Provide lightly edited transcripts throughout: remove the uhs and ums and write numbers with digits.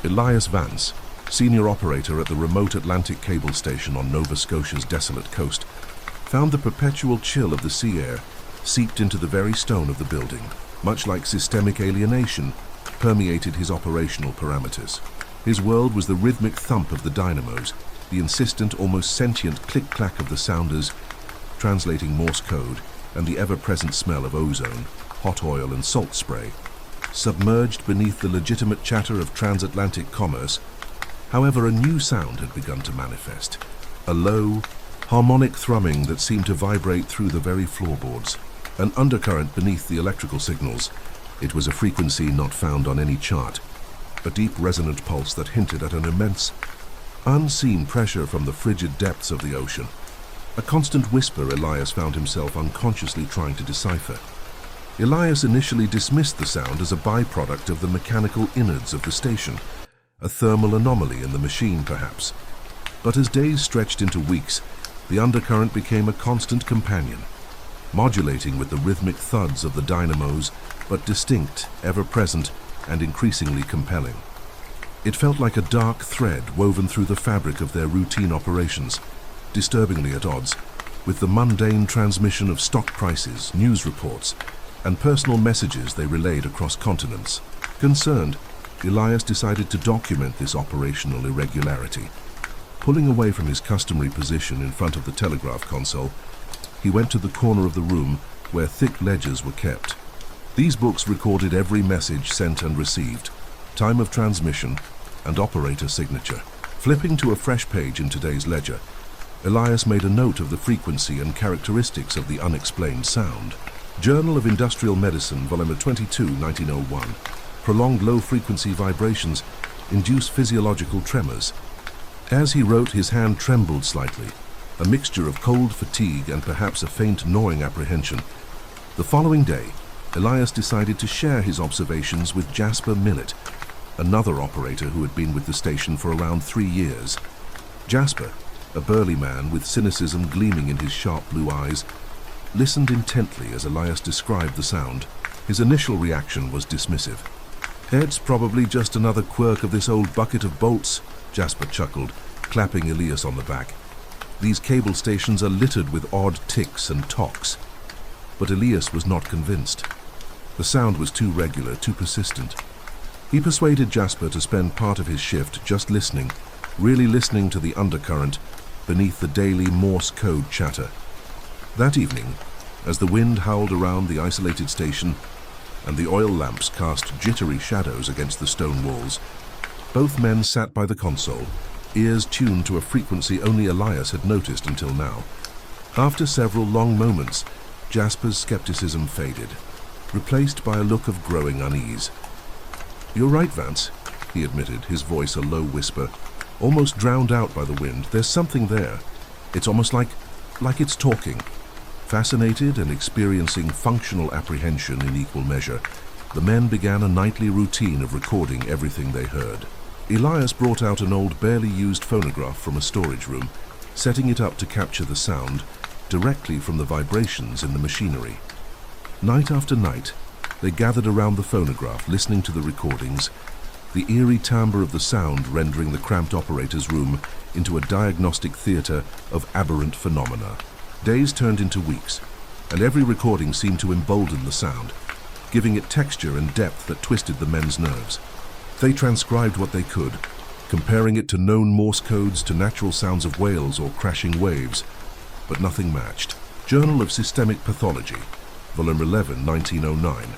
Elias Vance, senior operator at the remote Atlantic cable station on Nova Scotia's desolate coast, found the perpetual chill of the sea air seeped into the very stone of the building, much like systemic alienation permeated his operational parameters. His world was the rhythmic thump of the dynamos, the insistent, almost sentient click-clack of the sounders, translating Morse code, and the ever-present smell of ozone, hot oil and salt spray. Submerged beneath the legitimate chatter of transatlantic commerce, however, a new sound had begun to manifest, a low, harmonic thrumming that seemed to vibrate through the very floorboards, an undercurrent beneath the electrical signals. It was a frequency not found on any chart, a deep resonant pulse that hinted at an immense, unseen pressure from the frigid depths of the ocean. A constant whisper Elias found himself unconsciously trying to decipher. Elias initially dismissed the sound as a byproduct of the mechanical innards of the station, a thermal anomaly in the machine perhaps. But as days stretched into weeks, the undercurrent became a constant companion, modulating with the rhythmic thuds of the dynamos, but distinct, ever-present, and increasingly compelling. It felt like a dark thread woven through the fabric of their routine operations, disturbingly at odds with the mundane transmission of stock prices, news reports, and personal messages they relayed across continents. Concerned, Elias decided to document this operational irregularity. Pulling away from his customary position in front of the telegraph console, he went to the corner of the room where thick ledgers were kept. These books recorded every message sent and received, time of transmission, and operator signature. Flipping to a fresh page in today's ledger, Elias made a note of the frequency and characteristics of the unexplained sound. Journal of Industrial Medicine, Volume 22, 1901. Prolonged low-frequency vibrations induce physiological tremors. As he wrote, his hand trembled slightly, a mixture of cold fatigue and perhaps a faint gnawing apprehension. The following day, Elias decided to share his observations with Jasper Millett, another operator who had been with the station for around 3 years. Jasper, a burly man with cynicism gleaming in his sharp blue eyes, listened intently as Elias described the sound. His initial reaction was dismissive. "It's probably just another quirk of this old bucket of bolts," Jasper chuckled, clapping Elias on the back. "These cable stations are littered with odd ticks and tocks." But Elias was not convinced. The sound was too regular, too persistent. He persuaded Jasper to spend part of his shift just listening, really listening to the undercurrent beneath the daily Morse code chatter. That evening, as the wind howled around the isolated station and the oil lamps cast jittery shadows against the stone walls, both men sat by the console, ears tuned to a frequency only Elias had noticed until now. After several long moments, Jasper's skepticism faded, replaced by a look of growing unease. "You're right, Vance," he admitted, his voice a low whisper, almost drowned out by the wind. "There's something there. It's almost like it's talking." Fascinated and experiencing functional apprehension in equal measure, the men began a nightly routine of recording everything they heard. Elias brought out an old, barely used phonograph from a storage room, setting it up to capture the sound directly from the vibrations in the machinery. Night after night, they gathered around the phonograph, listening to the recordings, the eerie timbre of the sound rendering the cramped operator's room into a diagnostic theater of aberrant phenomena. Days turned into weeks, and every recording seemed to embolden the sound, giving it texture and depth that twisted the men's nerves. They transcribed what they could, comparing it to known Morse codes, to natural sounds of whales or crashing waves, but nothing matched. Journal of Systemic Pathology, Volume 11, 1909.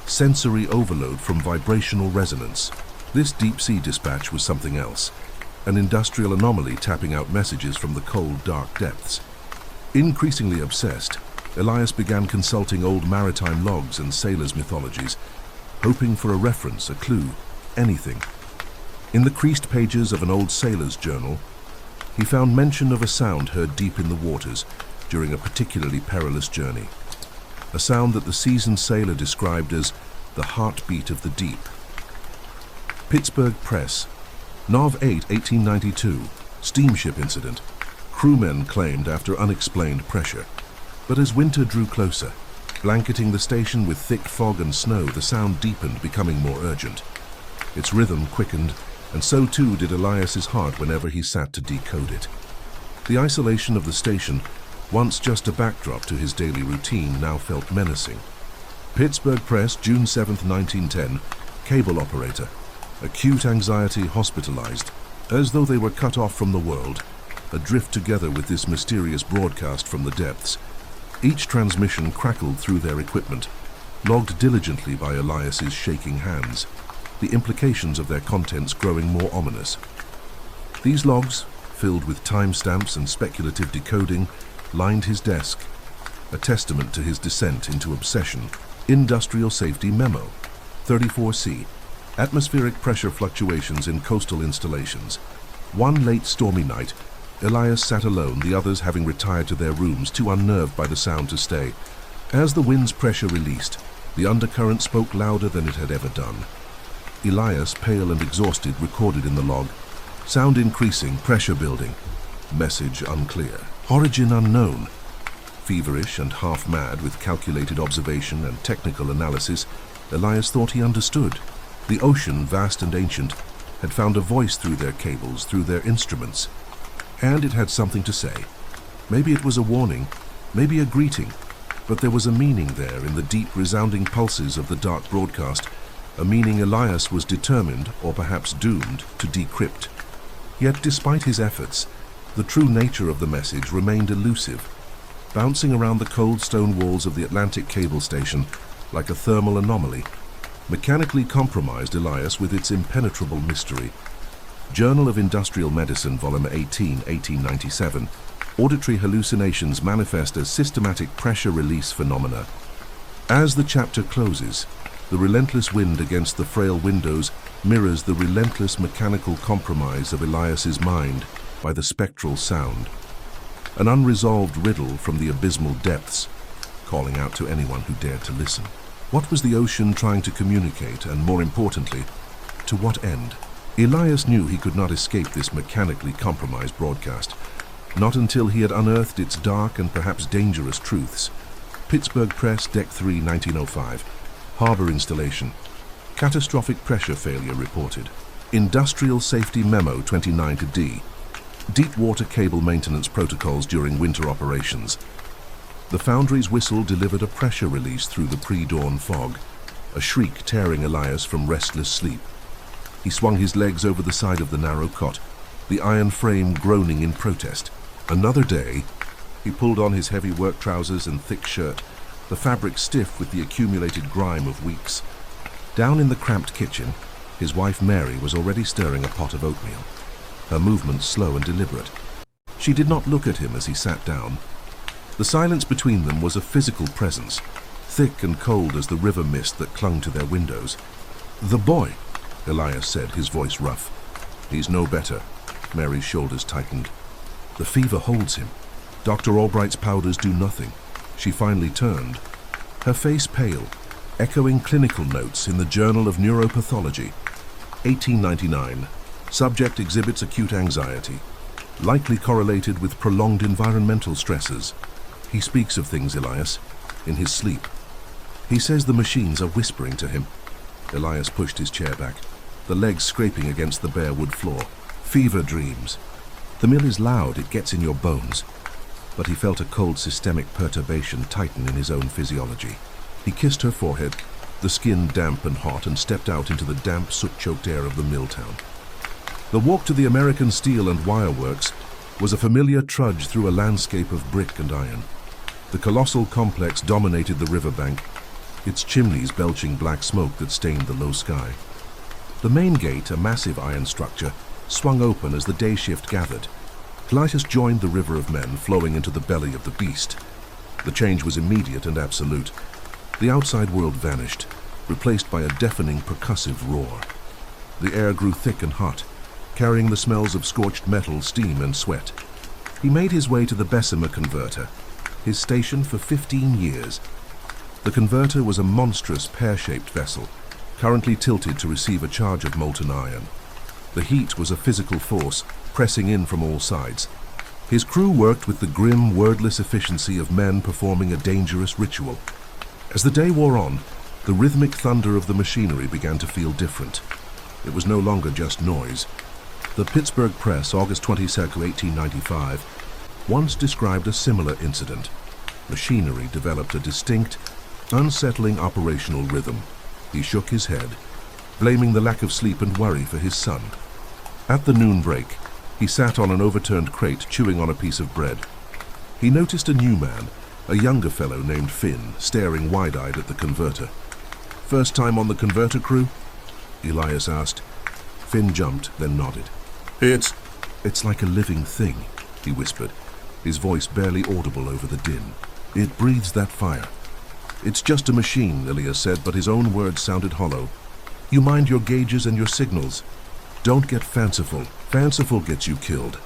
Sensory overload from vibrational resonance. This deep-sea dispatch was something else, an industrial anomaly tapping out messages from the cold, dark depths. Increasingly obsessed, Elias began consulting old maritime logs and sailors' mythologies, hoping for a reference, a clue, anything. In the creased pages of an old sailor's journal, he found mention of a sound heard deep in the waters during a particularly perilous journey. A sound that the seasoned sailor described as the heartbeat of the deep. Pittsburgh Press, Nov 8, 1892, steamship incident. Crewmen claimed after unexplained pressure. But as winter drew closer, blanketing the station with thick fog and snow, the sound deepened, becoming more urgent. Its rhythm quickened, and so too did Elias's heart whenever he sat to decode it. The isolation of the station, once just a backdrop to his daily routine, now felt menacing. Pittsburgh Press, June 7, 1910, cable operator. Acute anxiety, hospitalized, as though they were cut off from the world, adrift together with this mysterious broadcast from the depths. Each transmission crackled through their equipment, logged diligently by Elias's shaking hands, the implications of their contents growing more ominous. These logs, filled with timestamps and speculative decoding, lined his desk, a testament to his descent into obsession. Industrial Safety Memo, 34C, atmospheric pressure fluctuations in coastal installations. One late stormy night, Elias sat alone, the others having retired to their rooms, too unnerved by the sound to stay. As the wind's pressure released, the undercurrent spoke louder than it had ever done. Elias, pale and exhausted, recorded in the log. Sound increasing, pressure building. Message unclear. Origin unknown. Feverish and half-mad with calculated observation and technical analysis, Elias thought he understood. The ocean, vast and ancient, had found a voice through their cables, through their instruments. And it had something to say. Maybe it was a warning, maybe a greeting, but there was a meaning there in the deep, resounding pulses of the dark broadcast, a meaning Elias was determined, or perhaps doomed, to decrypt. Yet despite his efforts, the true nature of the message remained elusive, bouncing around the cold stone walls of the Atlantic cable station like a thermal anomaly, mechanically compromised Elias with its impenetrable mystery. Journal of Industrial Medicine, Volume 18, 1897, auditory hallucinations manifest as systematic pressure release phenomena. As the chapter closes, the relentless wind against the frail windows mirrors the relentless mechanical compromise of Elias's mind by the spectral sound. An unresolved riddle from the abysmal depths, calling out to anyone who dared to listen. What was the ocean trying to communicate, and more importantly, to what end? Elias knew he could not escape this mechanically compromised broadcast, not until he had unearthed its dark and perhaps dangerous truths. Pittsburgh Press, Deck 3, 1905. Harbor installation. Catastrophic pressure failure reported. Industrial Safety Memo 29-D. Deep water cable maintenance protocols during winter operations. The foundry's whistle delivered a pressure release through the pre-dawn fog, a shriek tearing Elias from restless sleep. He swung his legs over the side of the narrow cot, the iron frame groaning in protest. Another day. He pulled on his heavy work trousers and thick shirt, the fabric stiff with the accumulated grime of weeks. Down in the cramped kitchen, his wife Mary was already stirring a pot of oatmeal, her movements slow and deliberate. She did not look at him as he sat down. The silence between them was a physical presence, thick and cold as the river mist that clung to their windows. "The boy," Elias said, his voice rough. "He's no better." Mary's shoulders tightened. "The fever holds him. Dr. Albright's powders do nothing." She finally turned, her face pale, echoing clinical notes in the Journal of Neuropathology. 1899. Subject exhibits acute anxiety, likely correlated with prolonged environmental stresses. He speaks of things, Elias, in his sleep. He says the machines are whispering to him. Elias pushed his chair back, the legs scraping against the bare wood floor. Fever dreams. The mill is loud, it gets in your bones. But he felt a cold systemic perturbation tighten in his own physiology. He kissed her forehead, the skin damp and hot, and stepped out into the damp, soot-choked air of the mill town. The walk to the American Steel and Wire Works was a familiar trudge through a landscape of brick and iron. The colossal complex dominated the riverbank, its chimneys belching black smoke that stained the low sky. The main gate, a massive iron structure, swung open as the day shift gathered. Elias joined the river of men flowing into the belly of the beast. The change was immediate and absolute. The outside world vanished, replaced by a deafening percussive roar. The air grew thick and hot, carrying the smells of scorched metal, steam, and sweat. He made his way to the Bessemer converter, his station for 15 years. The converter was a monstrous pear-shaped vessel, currently tilted to receive a charge of molten iron. The heat was a physical force, pressing in from all sides. His crew worked with the grim, wordless efficiency of men performing a dangerous ritual. As the day wore on, the rhythmic thunder of the machinery began to feel different. It was no longer just noise. The Pittsburgh Press, August 22, 1895, once described a similar incident. Machinery developed a distinct, unsettling operational rhythm. He shook his head, blaming the lack of sleep and worry for his son. At the noon break, he sat on an overturned crate chewing on a piece of bread. He noticed a new man, a younger fellow named Finn, staring wide-eyed at the converter. "First time on the converter crew?" Elias asked. Finn jumped, then nodded. It's like a living thing," he whispered, his voice barely audible over the din. "It breathes that fire." "It's just a machine," Elias said, but his own words sounded hollow. "You mind your gauges and your signals. Don't get fanciful. Fanciful gets you killed."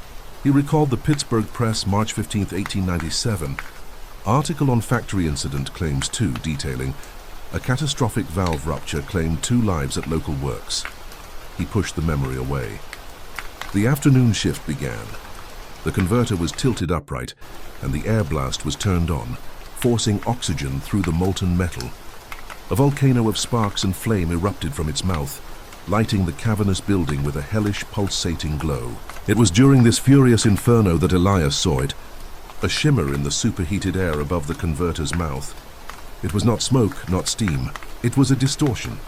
He recalled the Pittsburgh Press, March 15, 1897. Article on factory incident claims 2, detailing a catastrophic valve rupture claimed 2 lives at local works. He pushed the memory away. The afternoon shift began. The converter was tilted upright, and the air blast was turned on, forcing oxygen through the molten metal. A volcano of sparks and flame erupted from its mouth, lighting the cavernous building with a hellish, pulsating glow. It was during this furious inferno that Elias saw it, a shimmer in the superheated air above the converter's mouth. It was not smoke, not steam. It was a distortion,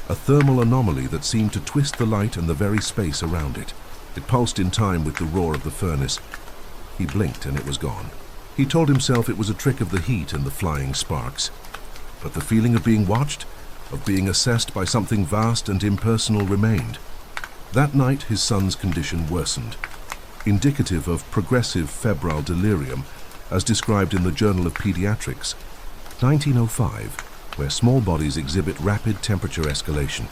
a thermal anomaly that seemed to twist the light and the very space around it. It pulsed in time with the roar of the furnace. He blinked and it was gone. He told himself it was a trick of the heat and the flying sparks. But the feeling of being watched, of being assessed by something vast and impersonal remained. That night his son's condition worsened, indicative of progressive febrile delirium, as described in the Journal of Pediatrics, 1905, where small bodies exhibit rapid temperature escalation.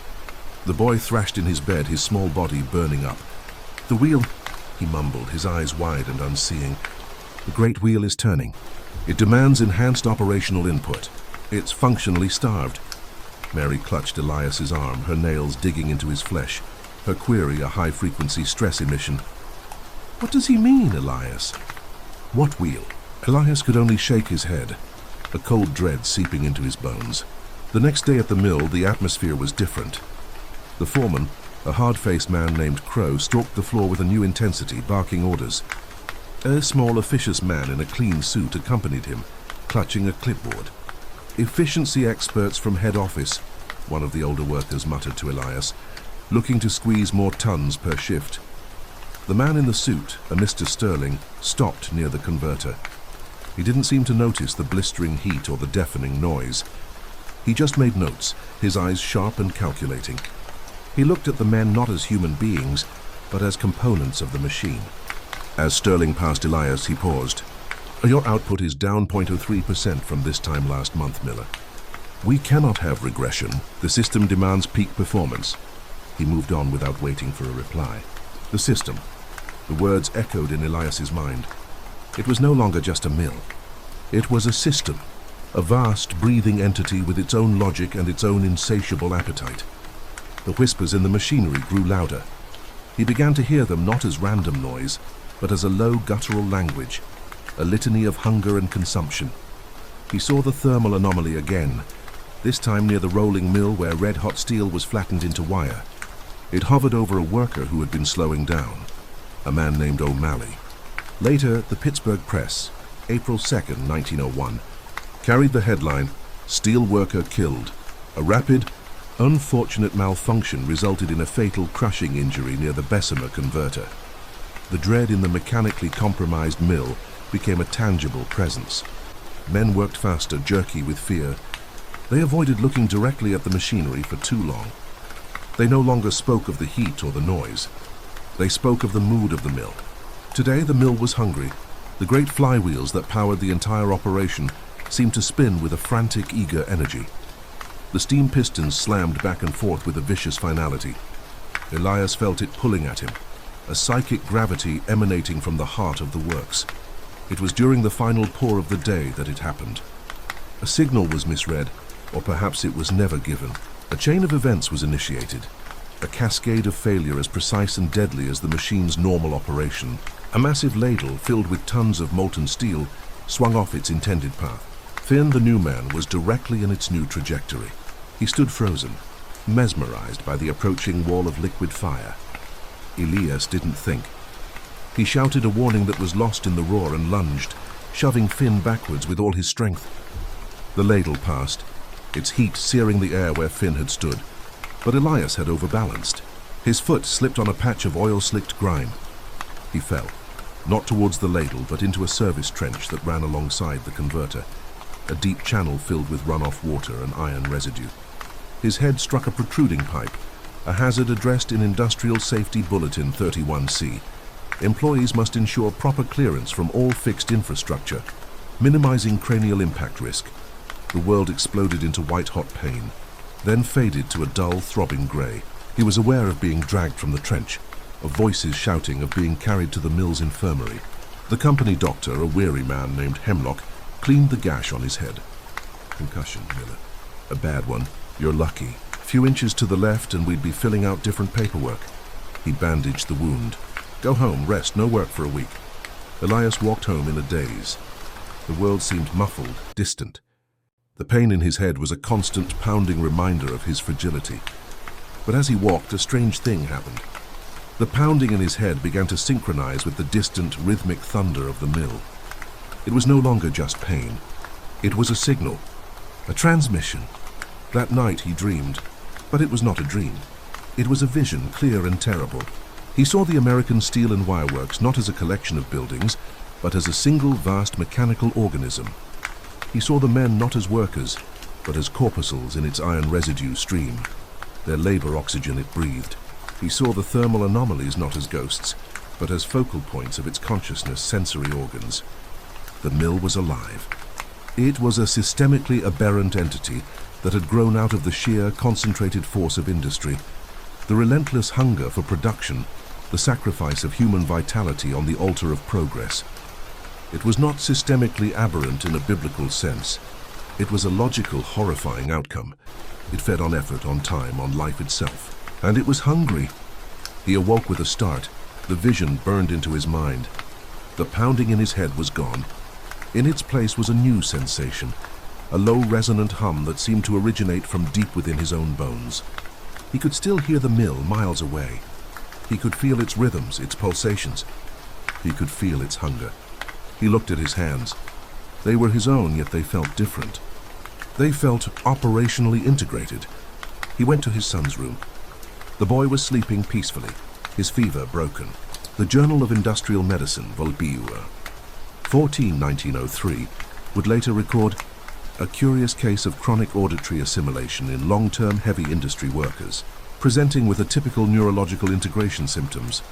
The boy thrashed in his bed, his small body burning up. "The wheel," he mumbled, his eyes wide and unseeing. "The great wheel is turning. It demands enhanced operational input. It's functionally starved." Mary clutched Elias's arm, her nails digging into his flesh, her query a high-frequency stress emission. "What does he mean, Elias?" "What wheel?" Elias could only shake his head, a cold dread seeping into his bones. The next day at the mill, the atmosphere was different. The foreman, a hard-faced man named Crow, stalked the floor with a new intensity, barking orders. A small, officious man in a clean suit accompanied him, clutching a clipboard. "Efficiency experts from head office," one of the older workers muttered to Elias, "looking to squeeze more tons per shift." The man in the suit, a Mr. Sterling, stopped near the converter. He didn't seem to notice the blistering heat or the deafening noise. He just made notes, his eyes sharp and calculating. He looked at the men not as human beings, but as components of the machine. As Sterling passed Elias, he paused. "Your output is down 0.03% from this time last month, Miller. We cannot have regression. The system demands peak performance." He moved on without waiting for a reply. The system. The words echoed in Elias's mind. It was no longer just a mill. It was a system, a vast, breathing entity with its own logic and its own insatiable appetite. The whispers in the machinery grew louder. He began to hear them not as random noise, but as a low guttural language, a litany of hunger and consumption. He saw the thermal anomaly again, this time near the rolling mill where red-hot steel was flattened into wire. It hovered over a worker who had been slowing down, a man named O'Malley. Later, the Pittsburgh Press, April 2nd, 1901, carried the headline, "Steel Worker Killed. A rapid, unfortunate malfunction resulted in a fatal crushing injury near the Bessemer converter." The dread in the mechanically compromised mill became a tangible presence. Men worked faster, jerky with fear. They avoided looking directly at the machinery for too long. They no longer spoke of the heat or the noise. They spoke of the mood of the mill. Today the mill was hungry. The great flywheels that powered the entire operation seemed to spin with a frantic, eager energy. The steam pistons slammed back and forth with a vicious finality. Elias felt it pulling at him, a psychic gravity emanating from the heart of the works. It was during the final pour of the day that it happened. A signal was misread, or perhaps it was never given. A chain of events was initiated, a cascade of failure as precise and deadly as the machine's normal operation. A massive ladle filled with tons of molten steel swung off its intended path. Finn, the new man, was directly in its new trajectory. He stood frozen, mesmerized by the approaching wall of liquid fire. Elias didn't think. He shouted a warning that was lost in the roar and lunged, shoving Finn backwards with all his strength. The ladle passed, its heat searing the air where Finn had stood, but Elias had overbalanced. His foot slipped on a patch of oil-slicked grime. He fell, not towards the ladle, but into a service trench that ran alongside the converter, a deep channel filled with runoff water and iron residue. His head struck a protruding pipe, a hazard addressed in Industrial Safety Bulletin 31C. Employees must ensure proper clearance from all fixed infrastructure, minimizing cranial impact risk. The world exploded into white-hot pain, then faded to a dull, throbbing grey. He was aware of being dragged from the trench, of voices shouting of being carried to the mill's infirmary. The company doctor, a weary man named Hemlock, cleaned the gash on his head. Concussion, Miller. A bad one. You're lucky. A few inches to the left and we'd be filling out different paperwork. He bandaged the wound. Go home, rest, no work for a week. Elias walked home in a daze. The world seemed muffled, distant. The pain in his head was a constant pounding reminder of his fragility. But as he walked, a strange thing happened. The pounding in his head began to synchronize with the distant, rhythmic thunder of the mill. It was no longer just pain. It was a signal, a transmission. That night he dreamed, but it was not a dream. It was a vision, clear and terrible. He saw the American Steel and Wire Works not as a collection of buildings, but as a single vast mechanical organism. He saw the men not as workers, but as corpuscles in its iron residue stream, their labor oxygen it breathed. He saw the thermal anomalies not as ghosts, but as focal points of its consciousness, sensory organs. The mill was alive. It was a systemically aberrant entity that had grown out of the sheer, concentrated force of industry, the relentless hunger for production, the sacrifice of human vitality on the altar of progress. It was not systemically aberrant in a biblical sense. It was a logical, horrifying outcome. It fed on effort, on time, on life itself. And it was hungry. He awoke with a start. The vision burned into his mind. The pounding in his head was gone. In its place was a new sensation, a low resonant hum that seemed to originate from deep within his own bones. He could still hear the mill miles away. He could feel its rhythms, its pulsations. He could feel its hunger. He looked at his hands. They were his own, yet they felt different. They felt operationally integrated. He went to his son's room. The boy was sleeping peacefully, his fever broken. The Journal of Industrial Medicine, Volpiua, 14/1903, would later record a curious case of chronic auditory assimilation in long-term heavy industry workers, presenting with a typical neurological integration symptoms.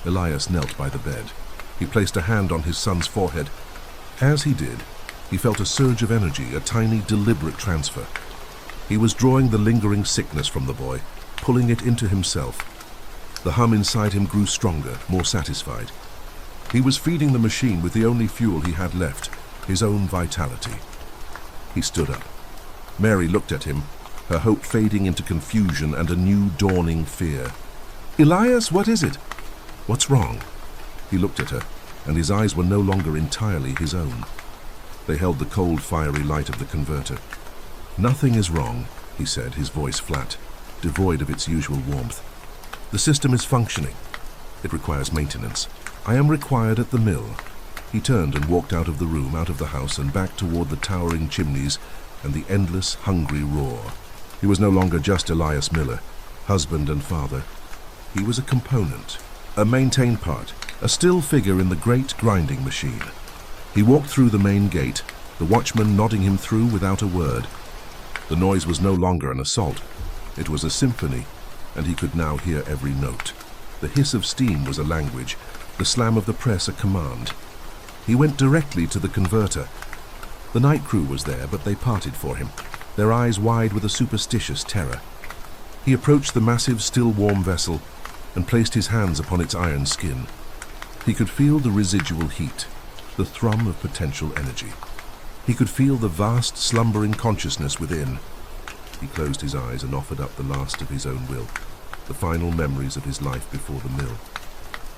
Elias knelt by the bed. He placed a hand on his son's forehead. As he did, he felt a surge of energy, a tiny, deliberate transfer. He was drawing the lingering sickness from the boy, pulling it into himself. The hum inside him grew stronger, more satisfied. He was feeding the machine with the only fuel he had left, his own vitality. He stood up. Mary looked at him, her hope fading into confusion and a new dawning fear. "Elias, what is it?" "What's wrong?" He looked at her, and his eyes were no longer entirely his own. They held the cold, fiery light of the converter. "Nothing is wrong," he said, his voice flat, devoid of its usual warmth. "The system is functioning. It requires maintenance. I am required at the mill." He turned and walked out of the room, out of the house, and back toward the towering chimneys and the endless, hungry roar. He was no longer just Elias Miller, husband and father. He was a component, a maintained part, a still figure in the great grinding machine. He walked through the main gate, the watchman nodding him through without a word. The noise was no longer an assault. It was a symphony, and he could now hear every note. The hiss of steam was a language, the slam of the press a command. He went directly to the converter. The night crew was there, but they parted for him, their eyes wide with a superstitious terror. He approached the massive, still warm vessel and placed his hands upon its iron skin. He could feel the residual heat, the thrum of potential energy. He could feel the vast, slumbering consciousness within. He closed his eyes and offered up the last of his own will, the final memories of his life before the mill.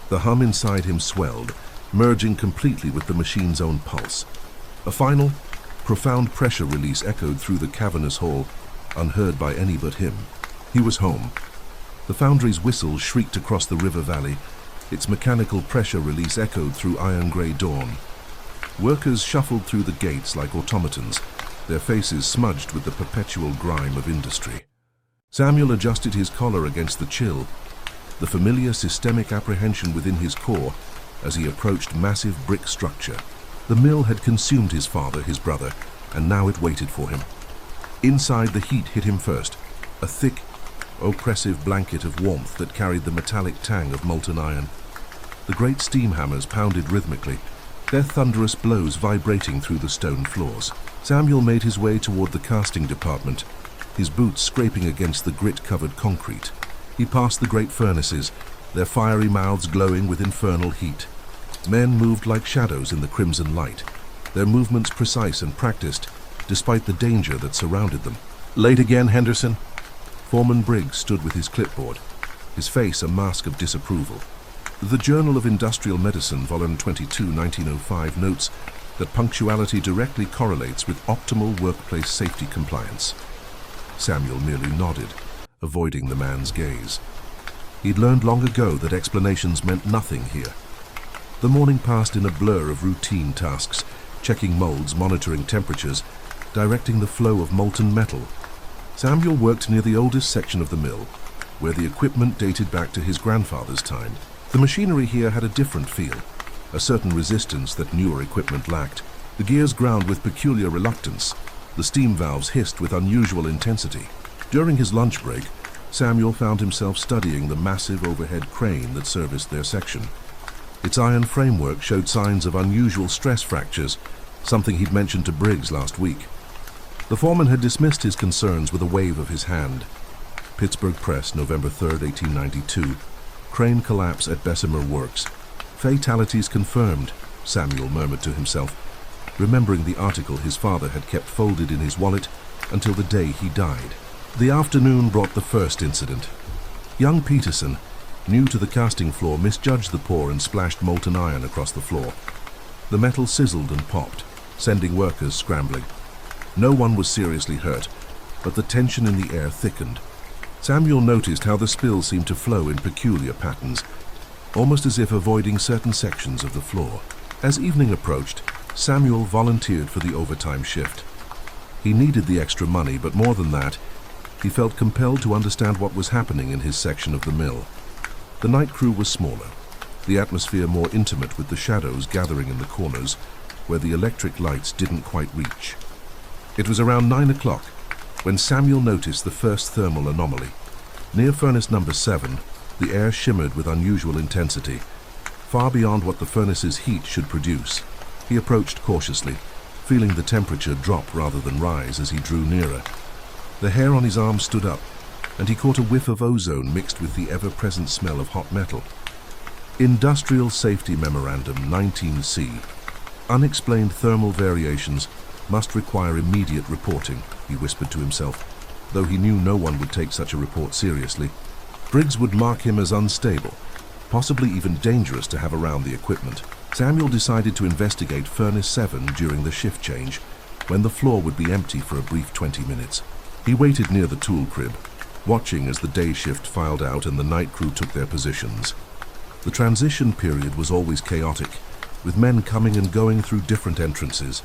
The hum inside him swelled, merging completely with the machine's own pulse. A final, profound pressure release echoed through the cavernous hall, unheard by any but him. He was home. The foundry's whistle shrieked across the river valley. Its mechanical pressure release echoed through iron-grey dawn. Workers shuffled through the gates like automatons, their faces smudged with the perpetual grime of industry. Samuel adjusted his collar against the chill, the familiar systemic apprehension within his core as he approached massive brick structure. The mill had consumed his father, his brother, and now it waited for him. Inside, the heat hit him first, a thick, oppressive blanket of warmth that carried the metallic tang of molten iron. The great steam hammers pounded rhythmically, their thunderous blows vibrating through the stone floors. Samuel made his way toward the casting department, his boots scraping against the grit-covered concrete. He passed the great furnaces, their fiery mouths glowing with infernal heat. Men moved like shadows in the crimson light, their movements precise and practiced, despite the danger that surrounded them. "Late again, Henderson?" Foreman Briggs stood with his clipboard, his face a mask of disapproval. The Journal of Industrial Medicine, Volume 22, 1905, notes that punctuality directly correlates with optimal workplace safety compliance. Samuel merely nodded, avoiding the man's gaze. He'd learned long ago that explanations meant nothing here. The morning passed in a blur of routine tasks, checking molds, monitoring temperatures, directing the flow of molten metal. Samuel worked near the oldest section of the mill, where the equipment dated back to his grandfather's time. The machinery here had a different feel, a certain resistance that newer equipment lacked. The gears ground with peculiar reluctance. The steam valves hissed with unusual intensity. During his lunch break, Samuel found himself studying the massive overhead crane that serviced their section. Its iron framework showed signs of unusual stress fractures, something he'd mentioned to Briggs last week. The foreman had dismissed his concerns with a wave of his hand. Pittsburgh Press, November 3, 1892. Crane collapse at Bessemer Works. Fatalities confirmed, Samuel murmured to himself, remembering the article his father had kept folded in his wallet until the day he died. The afternoon brought the first incident. Young Peterson, new to the casting floor, misjudged the pour and splashed molten iron across the floor. The metal sizzled and popped, sending workers scrambling. No one was seriously hurt, but the tension in the air thickened. Samuel noticed how the spill seemed to flow in peculiar patterns, almost as if avoiding certain sections of the floor. As evening approached, Samuel volunteered for the overtime shift. He needed the extra money, but more than that, he felt compelled to understand what was happening in his section of the mill. The night crew was smaller, the atmosphere more intimate with the shadows gathering in the corners where the electric lights didn't quite reach. It was around 9 o'clock when Samuel noticed the first thermal anomaly. Near furnace number 7, the air shimmered with unusual intensity, far beyond what the furnace's heat should produce. He approached cautiously, feeling the temperature drop rather than rise as he drew nearer. The hair on his arm stood up, and he caught a whiff of ozone mixed with the ever-present smell of hot metal. Industrial Safety Memorandum 19C. Unexplained thermal variations must require immediate reporting, he whispered to himself, though he knew no one would take such a report seriously. Briggs would mark him as unstable, possibly even dangerous to have around the equipment. Samuel decided to investigate Furnace 7 during the shift change, when the floor would be empty for a brief 20 minutes. He waited near the tool crib, watching as the day shift filed out and the night crew took their positions. The transition period was always chaotic, with men coming and going through different entrances.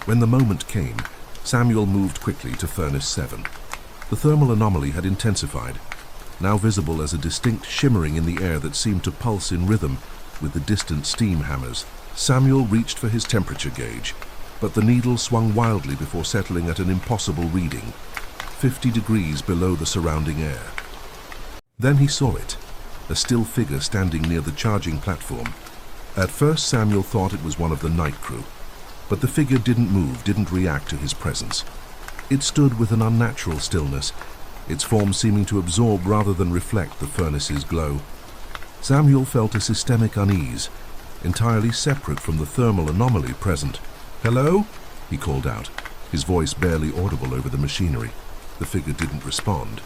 When the moment came, Samuel moved quickly to Furnace 7. The thermal anomaly had intensified, now visible as a distinct shimmering in the air that seemed to pulse in rhythm with the distant steam hammers. Samuel reached for his temperature gauge, but the needle swung wildly before settling at an impossible reading, 50 degrees below the surrounding air. Then he saw it, a still figure standing near the charging platform. At first Samuel thought it was one of the night crew, but the figure didn't move, didn't react to his presence. It stood with an unnatural stillness, its form seeming to absorb rather than reflect the furnace's glow. Samuel felt a systemic unease, entirely separate from the thermal anomaly present. "Hello?" he called out, his voice barely audible over the machinery. The figure didn't respond.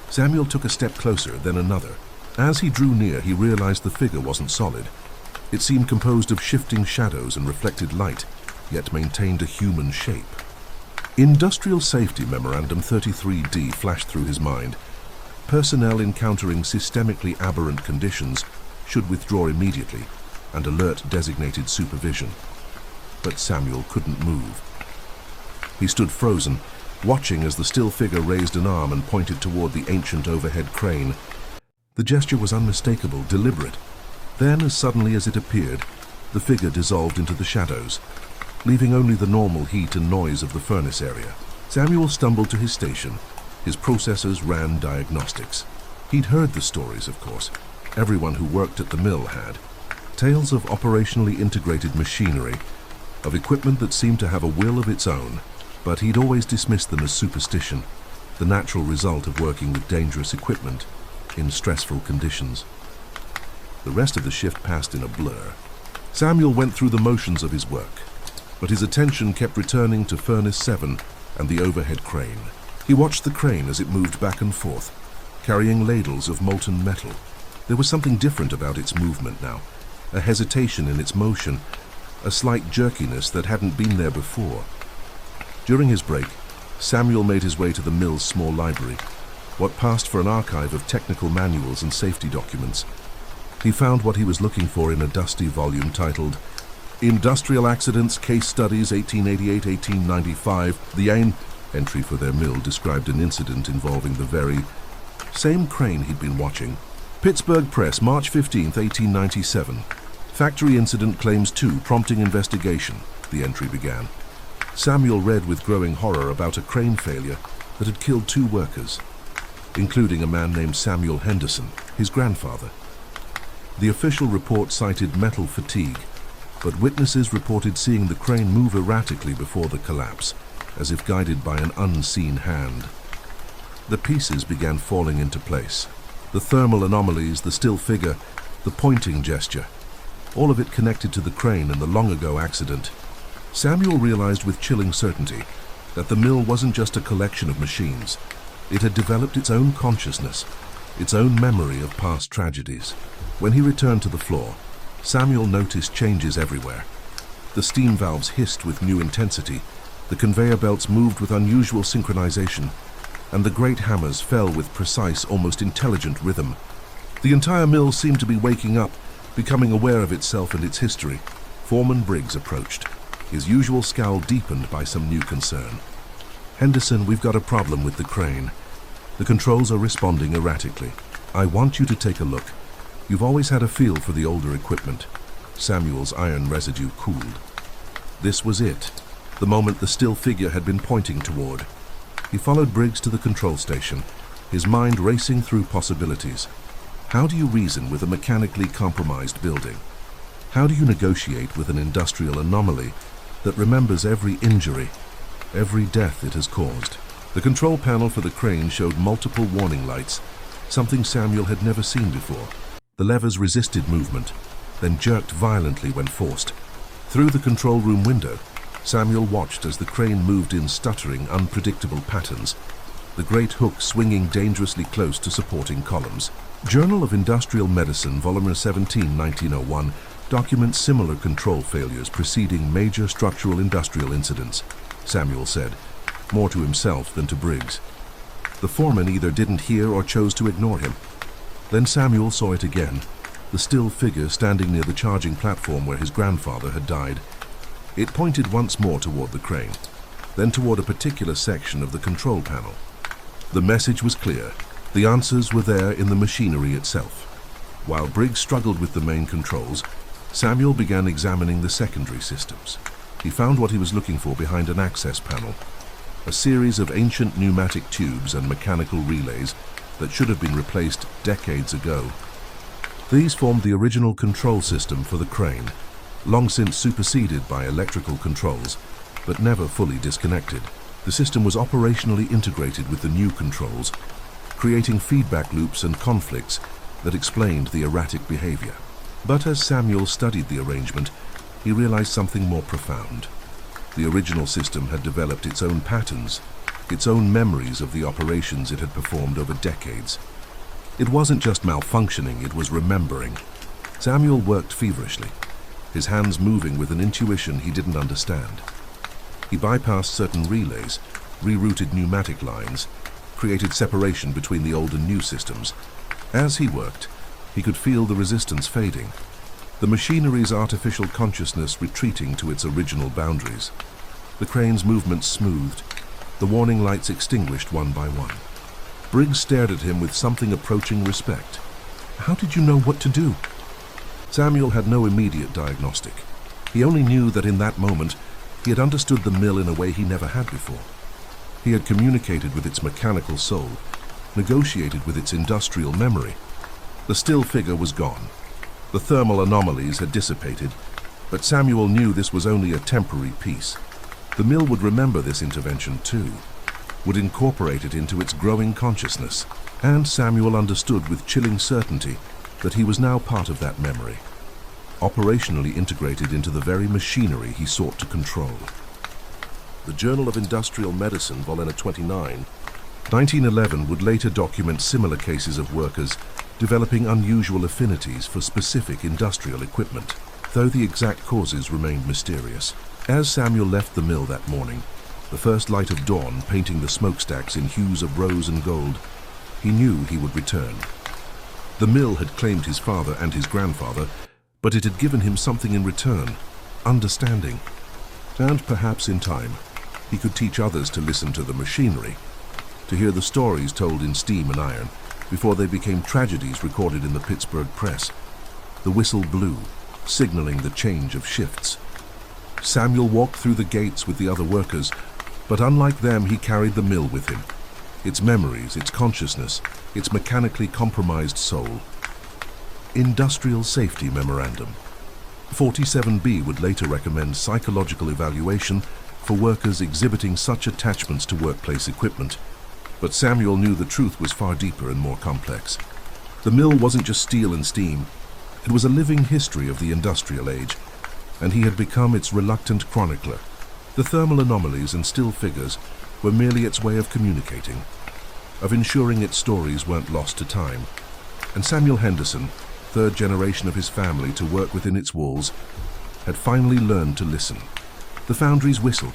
Samuel took a step closer, then another. As he drew near, he realized the figure wasn't solid. It seemed composed of shifting shadows and reflected light, yet maintained a human shape. Industrial Safety Memorandum 33D flashed through his mind. Personnel encountering systemically aberrant conditions should withdraw immediately and alert designated supervision. But Samuel couldn't move. He stood frozen, watching as the still figure raised an arm and pointed toward the ancient overhead crane. The gesture was unmistakable, deliberate. Then, as suddenly as it appeared, the figure dissolved into the shadows, leaving only the normal heat and noise of the furnace area. Samuel stumbled to his station. His processors ran diagnostics. He'd heard the stories, of course. Everyone who worked at the mill had. Tales of operationally integrated machinery, of equipment that seemed to have a will of its own, but he'd always dismissed them as superstition, the natural result of working with dangerous equipment in stressful conditions. The rest of the shift passed in a blur. Samuel went through the motions of his work, but his attention kept returning to Furnace 7 and the overhead crane. He watched the crane as it moved back and forth, carrying ladles of molten metal. There was something different about its movement now, a hesitation in its motion, a slight jerkiness that hadn't been there before. During his break, Samuel made his way to the mill's small library, what passed for an archive of technical manuals and safety documents. He found what he was looking for in a dusty volume titled Industrial Accidents Case Studies 1888-1895. The Ain entry for their mill described an incident involving the very same crane he'd been watching. Pittsburgh Press, March 15, 1897. Factory incident claims 2, prompting investigation, the entry began. Samuel read with growing horror about a crane failure that had killed 2 workers, including a man named Samuel Henderson, his grandfather. The official report cited metal fatigue, but witnesses reported seeing the crane move erratically before the collapse, as if guided by an unseen hand. The pieces began falling into place. The thermal anomalies, the still figure, the pointing gesture, all of it connected to the crane and the long-ago accident. Samuel realized with chilling certainty that the mill wasn't just a collection of machines. It had developed its own consciousness, its own memory of past tragedies. When he returned to the floor, Samuel noticed changes everywhere. The steam valves hissed with new intensity, the conveyor belts moved with unusual synchronization, and the great hammers fell with precise, almost intelligent rhythm. The entire mill seemed to be waking up, becoming aware of itself and its history. Foreman Briggs approached, his usual scowl deepened by some new concern. "Henderson, we've got a problem with the crane. The controls are responding erratically. I want you to take a look. You've always had a feel for the older equipment." Samuel's iron residue cooled. This was it, the moment the still figure had been pointing toward. He followed Briggs to the control station, his mind racing through possibilities. How do you reason with a mechanically compromised building? How do you negotiate with an industrial anomaly that remembers every injury, every death it has caused? The control panel for the crane showed multiple warning lights, something Samuel had never seen before. The levers resisted movement, then jerked violently when forced. Through the control room window, Samuel watched as the crane moved in stuttering, unpredictable patterns, the great hook swinging dangerously close to supporting columns. Journal of Industrial Medicine, Volume 17, 1901, documents similar control failures preceding major structural industrial incidents, Samuel said, more to himself than to Briggs. The foreman either didn't hear or chose to ignore him. Then Samuel saw it again, the still figure standing near the charging platform where his grandfather had died. It pointed once more toward the crane, then toward a particular section of the control panel. The message was clear. The answers were there in the machinery itself. While Briggs struggled with the main controls, Samuel began examining the secondary systems. He found what he was looking for behind an access panel, a series of ancient pneumatic tubes and mechanical relays that should have been replaced decades ago. These formed the original control system for the crane, long since superseded by electrical controls, but never fully disconnected. The system was operationally integrated with the new controls, creating feedback loops and conflicts that explained the erratic behavior. But as Samuel studied the arrangement, he realized something more profound. The original system had developed its own patterns, its own memories of the operations it had performed over decades. It wasn't just malfunctioning, it was remembering. Samuel worked feverishly, his hands moving with an intuition he didn't understand. He bypassed certain relays, rerouted pneumatic lines, created separation between the old and new systems. As he worked, he could feel the resistance fading, the machinery's artificial consciousness retreating to its original boundaries. The crane's movements smoothed, the warning lights extinguished one by one. Briggs stared at him with something approaching respect. "How did you know what to do?" Samuel had no immediate diagnostic. He only knew that in that moment he had understood the mill in a way he never had before. He had communicated with its mechanical soul, negotiated with its industrial memory. The still figure was gone. The thermal anomalies had dissipated, but Samuel knew this was only a temporary piece. The mill would remember this intervention too, would incorporate it into its growing consciousness, and Samuel understood with chilling certainty that he was now part of that memory, operationally integrated into the very machinery he sought to control. The Journal of Industrial Medicine, Volume 29, 1911, would later document similar cases of workers developing unusual affinities for specific industrial equipment, though the exact causes remained mysterious. As Samuel left the mill that morning, the first light of dawn painting the smokestacks in hues of rose and gold, he knew he would return. The mill had claimed his father and his grandfather, but it had given him something in return: understanding. And perhaps in time, he could teach others to listen to the machinery, to hear the stories told in steam and iron before they became tragedies recorded in the Pittsburgh press. The whistle blew, signaling the change of shifts. Samuel walked through the gates with the other workers, but unlike them, he carried the mill with him. Its memories, its consciousness, its mechanically compromised soul. Industrial Safety Memorandum. 47B would later recommend psychological evaluation for workers exhibiting such attachments to workplace equipment. But Samuel knew the truth was far deeper and more complex. The mill wasn't just steel and steam. It was a living history of the industrial age, and he had become its reluctant chronicler. The thermal anomalies and still figures were merely its way of communicating, of ensuring its stories weren't lost to time. And Samuel Henderson, third generation of his family to work within its walls, had finally learned to listen. The foundries whistled,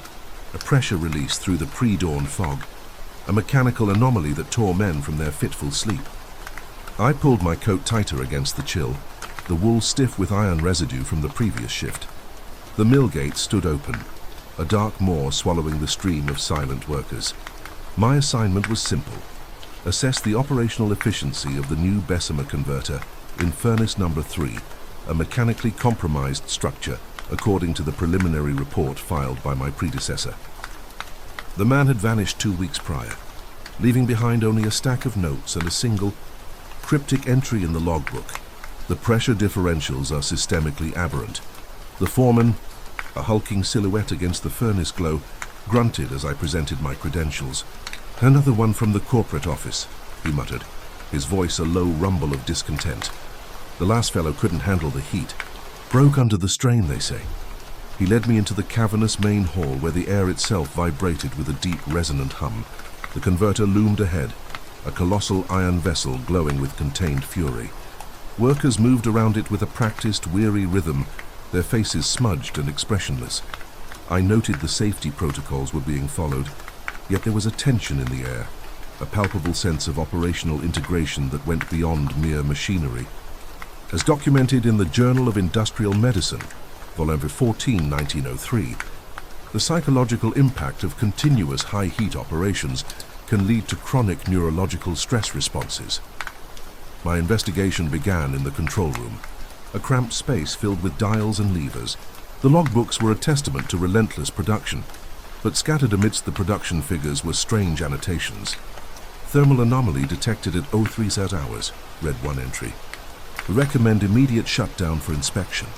a pressure release through the pre-dawn fog, a mechanical anomaly that tore men from their fitful sleep. I pulled my coat tighter against the chill, the wool stiff with iron residue from the previous shift. The mill gate stood open, a dark maw swallowing the stream of silent workers. My assignment was simple: assess the operational efficiency of the new Bessemer converter in furnace number 3, a mechanically compromised structure according to the preliminary report filed by my predecessor. The man had vanished 2 weeks prior, leaving behind only a stack of notes and a single, cryptic entry in the logbook: the pressure differentials are systemically aberrant. The foreman, a hulking silhouette against the furnace glow, grunted as I presented my credentials. "Another one from the corporate office," he muttered, his voice a low rumble of discontent. "The last fellow couldn't handle the heat. Broke under the strain, they say." He led me into the cavernous main hall where the air itself vibrated with a deep resonant hum. The converter loomed ahead, a colossal iron vessel glowing with contained fury. Workers moved around it with a practiced, weary rhythm, their faces smudged and expressionless. I noted the safety protocols were being followed, yet there was a tension in the air, a palpable sense of operational integration that went beyond mere machinery. As documented in the Journal of Industrial Medicine, Volume 14, 1903, the psychological impact of continuous high-heat operations can lead to chronic neurological stress responses. My investigation began in the control room, a cramped space filled with dials and levers. The logbooks were a testament to relentless production, but scattered amidst the production figures were strange annotations. "Thermal anomaly detected at 03 hours," read one entry. "Recommend immediate shutdown for inspection."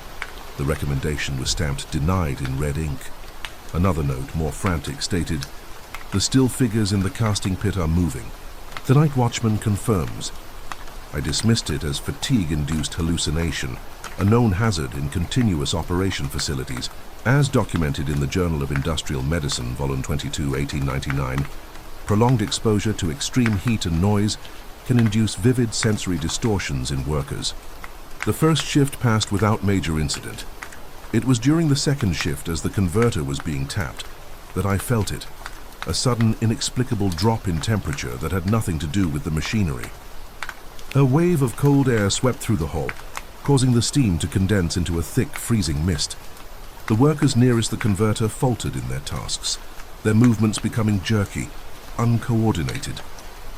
The recommendation was stamped "denied" in red ink. Another note, more frantic, stated, "The still figures in the casting pit are moving. The night watchman confirms." I dismissed it as fatigue-induced hallucination, a known hazard in continuous operation facilities. As documented in the Journal of Industrial Medicine, Volume 22, 1899, prolonged exposure to extreme heat and noise can induce vivid sensory distortions in workers. The first shift passed without major incident. It was during the second shift, as the converter was being tapped, that I felt it. a sudden, inexplicable drop in temperature that had nothing to do with the machinery. A wave of cold air swept through the hall, causing the steam to condense into a thick, freezing mist. The workers nearest the converter faltered in their tasks, their movements becoming jerky, uncoordinated.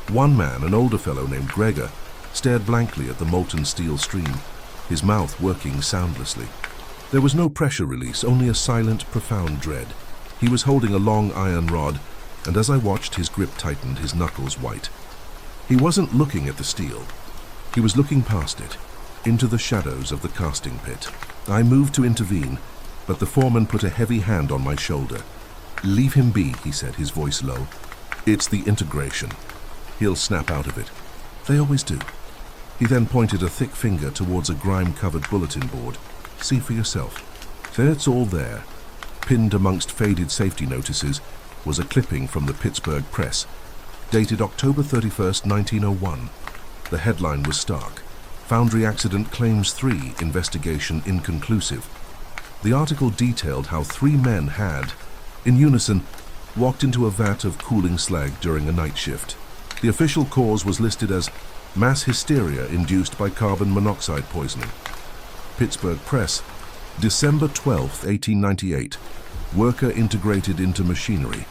One man, an older fellow named Gregor, stared blankly at the molten steel stream, his mouth working soundlessly. There was no pressure release, only a silent, profound dread. He was holding a long iron rod, and as I watched, his grip tightened, his knuckles white. He wasn't looking at the steel. He was looking past it, into the shadows of the casting pit. I moved to intervene, but the foreman put a heavy hand on my shoulder. "Leave him be," he said, his voice low. "It's the integration. He'll snap out of it. They always do." He then pointed a thick finger towards a grime-covered bulletin board. "See for yourself. It's all there." Pinned amongst faded safety notices was a clipping from the Pittsburgh Press, dated October 31st, 1901. The headline was stark: "Foundry Accident Claims 3, Investigation Inconclusive." The article detailed how 3 men had, in unison, walked into a vat of cooling slag during a night shift. The official cause was listed as mass hysteria induced by carbon monoxide poisoning. Pittsburgh Press, December 12, 1898. Worker integrated into machinery.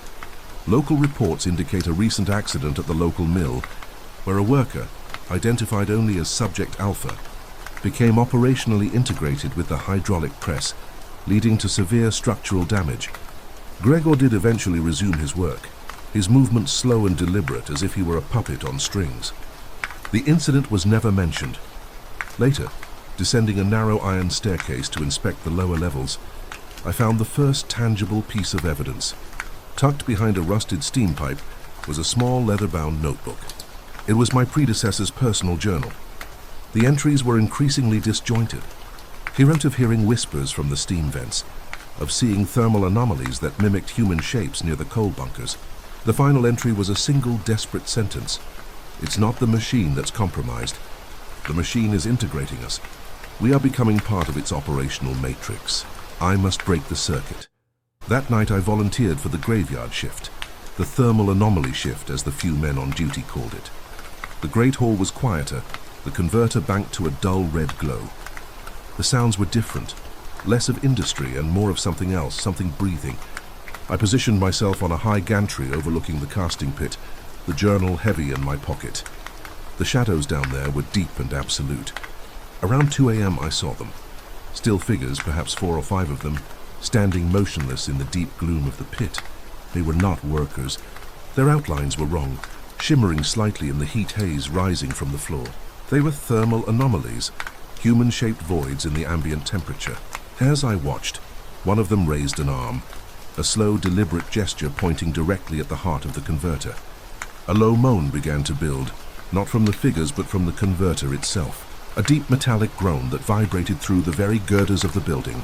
Local reports indicate a recent accident at the local mill where a worker, identified only as Subject Alpha, became operationally integrated with the hydraulic press, leading to severe structural damage. Gregor did eventually resume his work, his movements slow and deliberate as if he were a puppet on strings. The incident was never mentioned. Later, descending a narrow iron staircase to inspect the lower levels, I found the first tangible piece of evidence. Tucked behind a rusted steam pipe was a small leather-bound notebook. It was my predecessor's personal journal. The entries were increasingly disjointed. He wrote of hearing whispers from the steam vents, of seeing thermal anomalies that mimicked human shapes near the coal bunkers. The final entry was a single desperate sentence: "It's not the machine that's compromised. The machine is integrating us. We are becoming part of its operational matrix. I must break the circuit." That night I volunteered for the graveyard shift, the thermal anomaly shift as the few men on duty called it. The great hall was quieter, the converter banked to a dull red glow. The sounds were different, less of industry and more of something else, something breathing. I positioned myself on a high gantry overlooking the casting pit, the journal heavy in my pocket. The shadows down there were deep and absolute. Around 2 a.m. I saw them. Still figures, perhaps 4 or 5 of them, standing motionless in the deep gloom of the pit. They were not workers. Their outlines were wrong, shimmering slightly in the heat haze rising from the floor. They were thermal anomalies, human-shaped voids in the ambient temperature. As I watched, one of them raised an arm, a slow, deliberate gesture pointing directly at the heart of the converter. A low moan began to build, not from the figures but from the converter itself. A deep metallic groan that vibrated through the very girders of the building.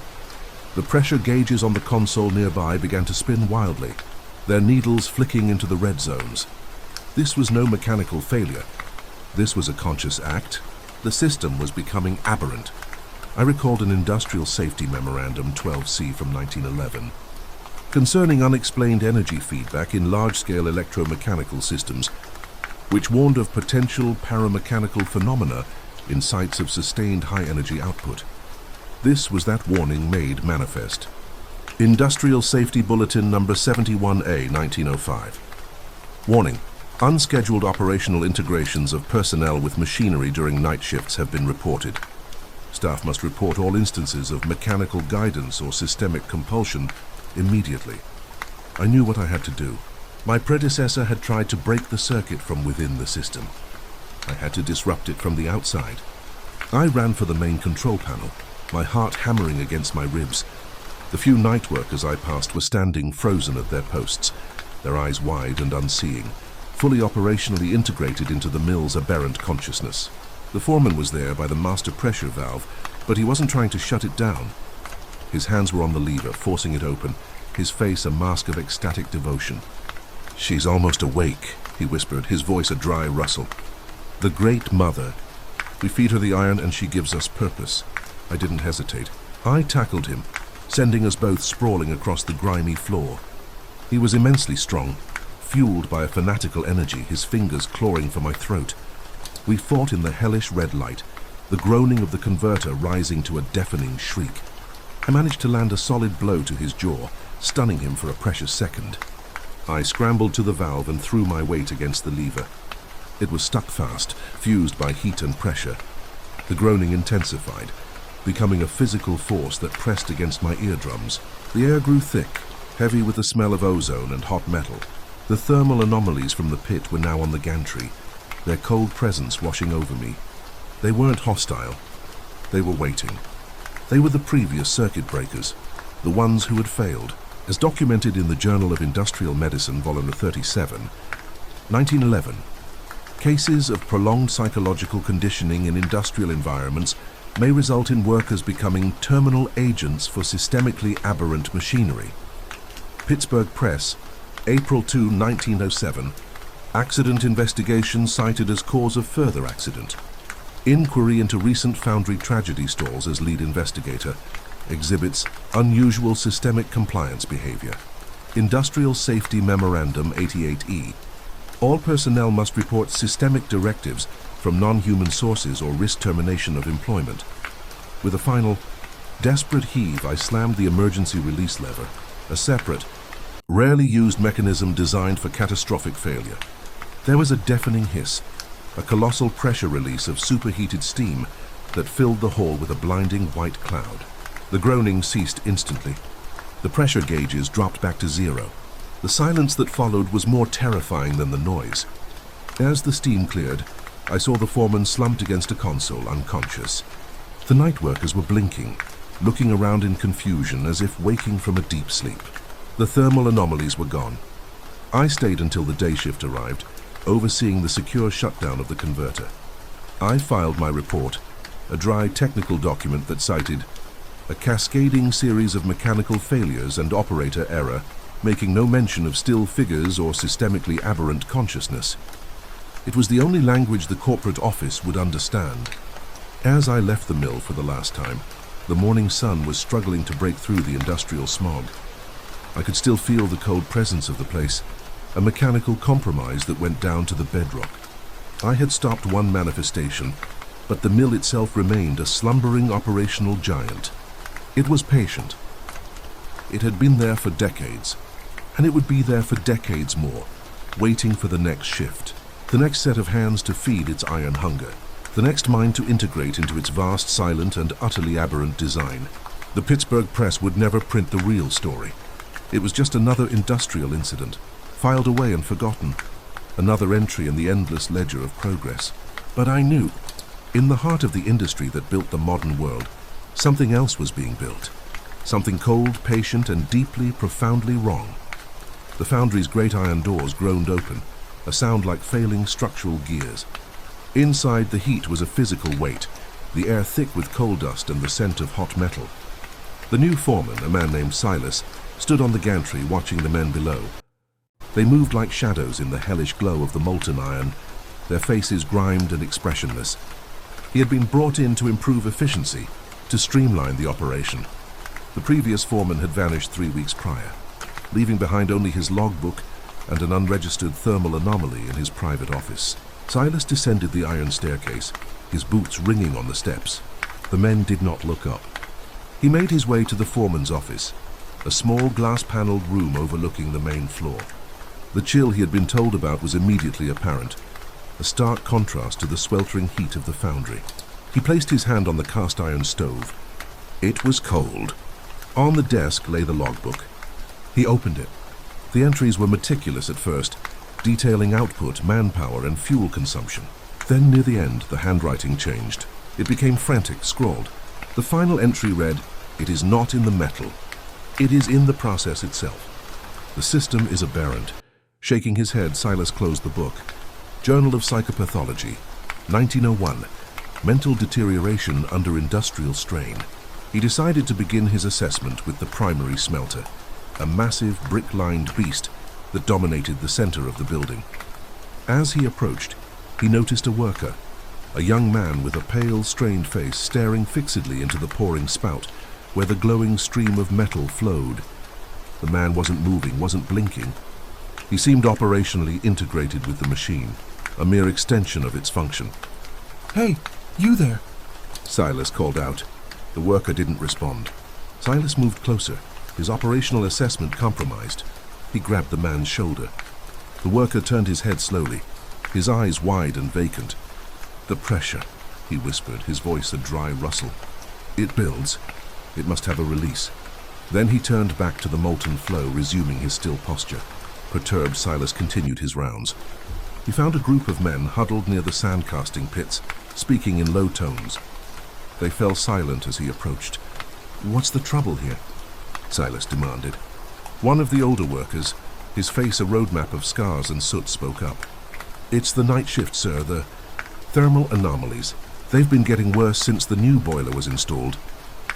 The pressure gauges on the console nearby began to spin wildly, their needles flicking into the red zones. This was no mechanical failure. This was a conscious act. The system was becoming aberrant. I recalled an Industrial Safety Memorandum 12C from 1911, concerning unexplained energy feedback in large-scale electromechanical systems, which warned of potential paramechanical phenomena in sites of sustained high-energy output. This was that warning made manifest. Industrial Safety Bulletin number 71A, 1905. Warning: unscheduled operational integrations of personnel with machinery during night shifts have been reported. Staff must report all instances of mechanical guidance or systemic compulsion immediately. I knew what I had to do. My predecessor had tried to break the circuit from within the system. I had to disrupt it from the outside. I ran for the main control panel, my heart hammering against my ribs. The few night workers I passed were standing frozen at their posts, their eyes wide and unseeing, fully operationally integrated into the mill's aberrant consciousness. The foreman was there by the master pressure valve, but he wasn't trying to shut it down. His hands were on the lever, forcing it open, his face a mask of ecstatic devotion. "She's almost awake," he whispered, his voice a dry rustle. "The Great Mother. We feed her the iron and she gives us purpose." I didn't hesitate. I tackled him, sending us both sprawling across the grimy floor. He was immensely strong, fueled by a fanatical energy, his fingers clawing for my throat. We fought in the hellish red light, the groaning of the converter rising to a deafening shriek. I managed to land a solid blow to his jaw, stunning him for a precious second. I scrambled to the valve and threw my weight against the lever. It was stuck fast, fused by heat and pressure. The groaning intensified, becoming a physical force that pressed against my eardrums. The air grew thick, heavy with the smell of ozone and hot metal. The thermal anomalies from the pit were now on the gantry, their cold presence washing over me. They weren't hostile. They were waiting. They were the previous circuit breakers, the ones who had failed. As documented in the Journal of Industrial Medicine, Volume 37, 1911, cases of prolonged psychological conditioning in industrial environments may result in workers becoming terminal agents for systemically aberrant machinery. Pittsburgh Press, April 2, 1907. Accident investigation cited as cause of further accident. Inquiry into recent foundry tragedy stalls as lead investigator exhibits unusual systemic compliance behavior. Industrial Safety Memorandum 88E. All personnel must report systemic directives from non-human sources or risk termination of employment. With a final, desperate heave, I slammed the emergency release lever, a separate, rarely used mechanism designed for catastrophic failure. There was a deafening hiss, a colossal pressure release of superheated steam that filled the hall with a blinding white cloud. The groaning ceased instantly. The pressure gauges dropped back to zero. The silence that followed was more terrifying than the noise. As the steam cleared, I saw the foreman slumped against a console, unconscious. The night workers were blinking, looking around in confusion as if waking from a deep sleep. The thermal anomalies were gone. I stayed until the day shift arrived, overseeing the secure shutdown of the converter. I filed my report, a dry technical document that cited a cascading series of mechanical failures and operator error, making no mention of still figures or systemically aberrant consciousness. It was the only language the corporate office would understand. As I left the mill for the last time, the morning sun was struggling to break through the industrial smog. I could still feel the cold presence of the place, a mechanical compromise that went down to the bedrock. I had stopped one manifestation, but the mill itself remained a slumbering operational giant. It was patient. It had been there for decades, and it would be there for decades more, waiting for the next shift, the next set of hands to feed its iron hunger, the next mind to integrate into its vast, silent, and utterly aberrant design. The Pittsburgh Press would never print the real story. It was just another industrial incident, filed away and forgotten, another entry in the endless ledger of progress. But I knew, in the heart of the industry that built the modern world, something else was being built. Something cold, patient, and deeply, profoundly wrong. The foundry's great iron doors groaned open, a sound like failing structural gears. Inside, the heat was a physical weight, the air thick with coal dust and the scent of hot metal. The new foreman, a man named Silas, stood on the gantry watching the men below. They moved like shadows in the hellish glow of the molten iron, their faces grimed and expressionless. He had been brought in to improve efficiency, to streamline the operation. The previous foreman had vanished 3 weeks prior, leaving behind only his logbook and an unregistered thermal anomaly in his private office. Silas descended the iron staircase, his boots ringing on the steps. The men did not look up. He made his way to the foreman's office, a small glass-paneled room overlooking the main floor. The chill he had been told about was immediately apparent, a stark contrast to the sweltering heat of the foundry. He placed his hand on the cast-iron stove. It was cold. On the desk lay the logbook. He opened it. The entries were meticulous at first, detailing output, manpower, and fuel consumption. Then, near the end, the handwriting changed. It became frantic, scrawled. The final entry read, "It is not in the metal. It is in the process itself." The system is aberrant. Shaking his head, Silas closed the book. Journal of Psychopathology, 1901. Mental deterioration under industrial strain. He decided to begin his assessment with the primary smelter, a massive brick-lined beast that dominated the center of the building. As he approached, he noticed a worker, a young man with a pale, strained face staring fixedly into the pouring spout, where the glowing stream of metal flowed. The man wasn't moving, wasn't blinking. He seemed operationally integrated with the machine, a mere extension of its function. Hey, you there? Silas called out. The worker didn't respond. Silas moved closer, his operational assessment compromised. He grabbed the man's shoulder. The worker turned his head slowly, his eyes wide and vacant. The pressure, he whispered, his voice a dry rustle. It builds. It must have a release. Then he turned back to the molten flow, resuming his still posture. Perturbed, Silas continued his rounds. He found a group of men huddled near the sandcasting pits, speaking in low tones. They fell silent as he approached. "What's the trouble here?" Silas demanded. One of the older workers, his face a roadmap of scars and soot, spoke up. "It's the night shift, sir, the thermal anomalies. They've been getting worse since the new boiler was installed."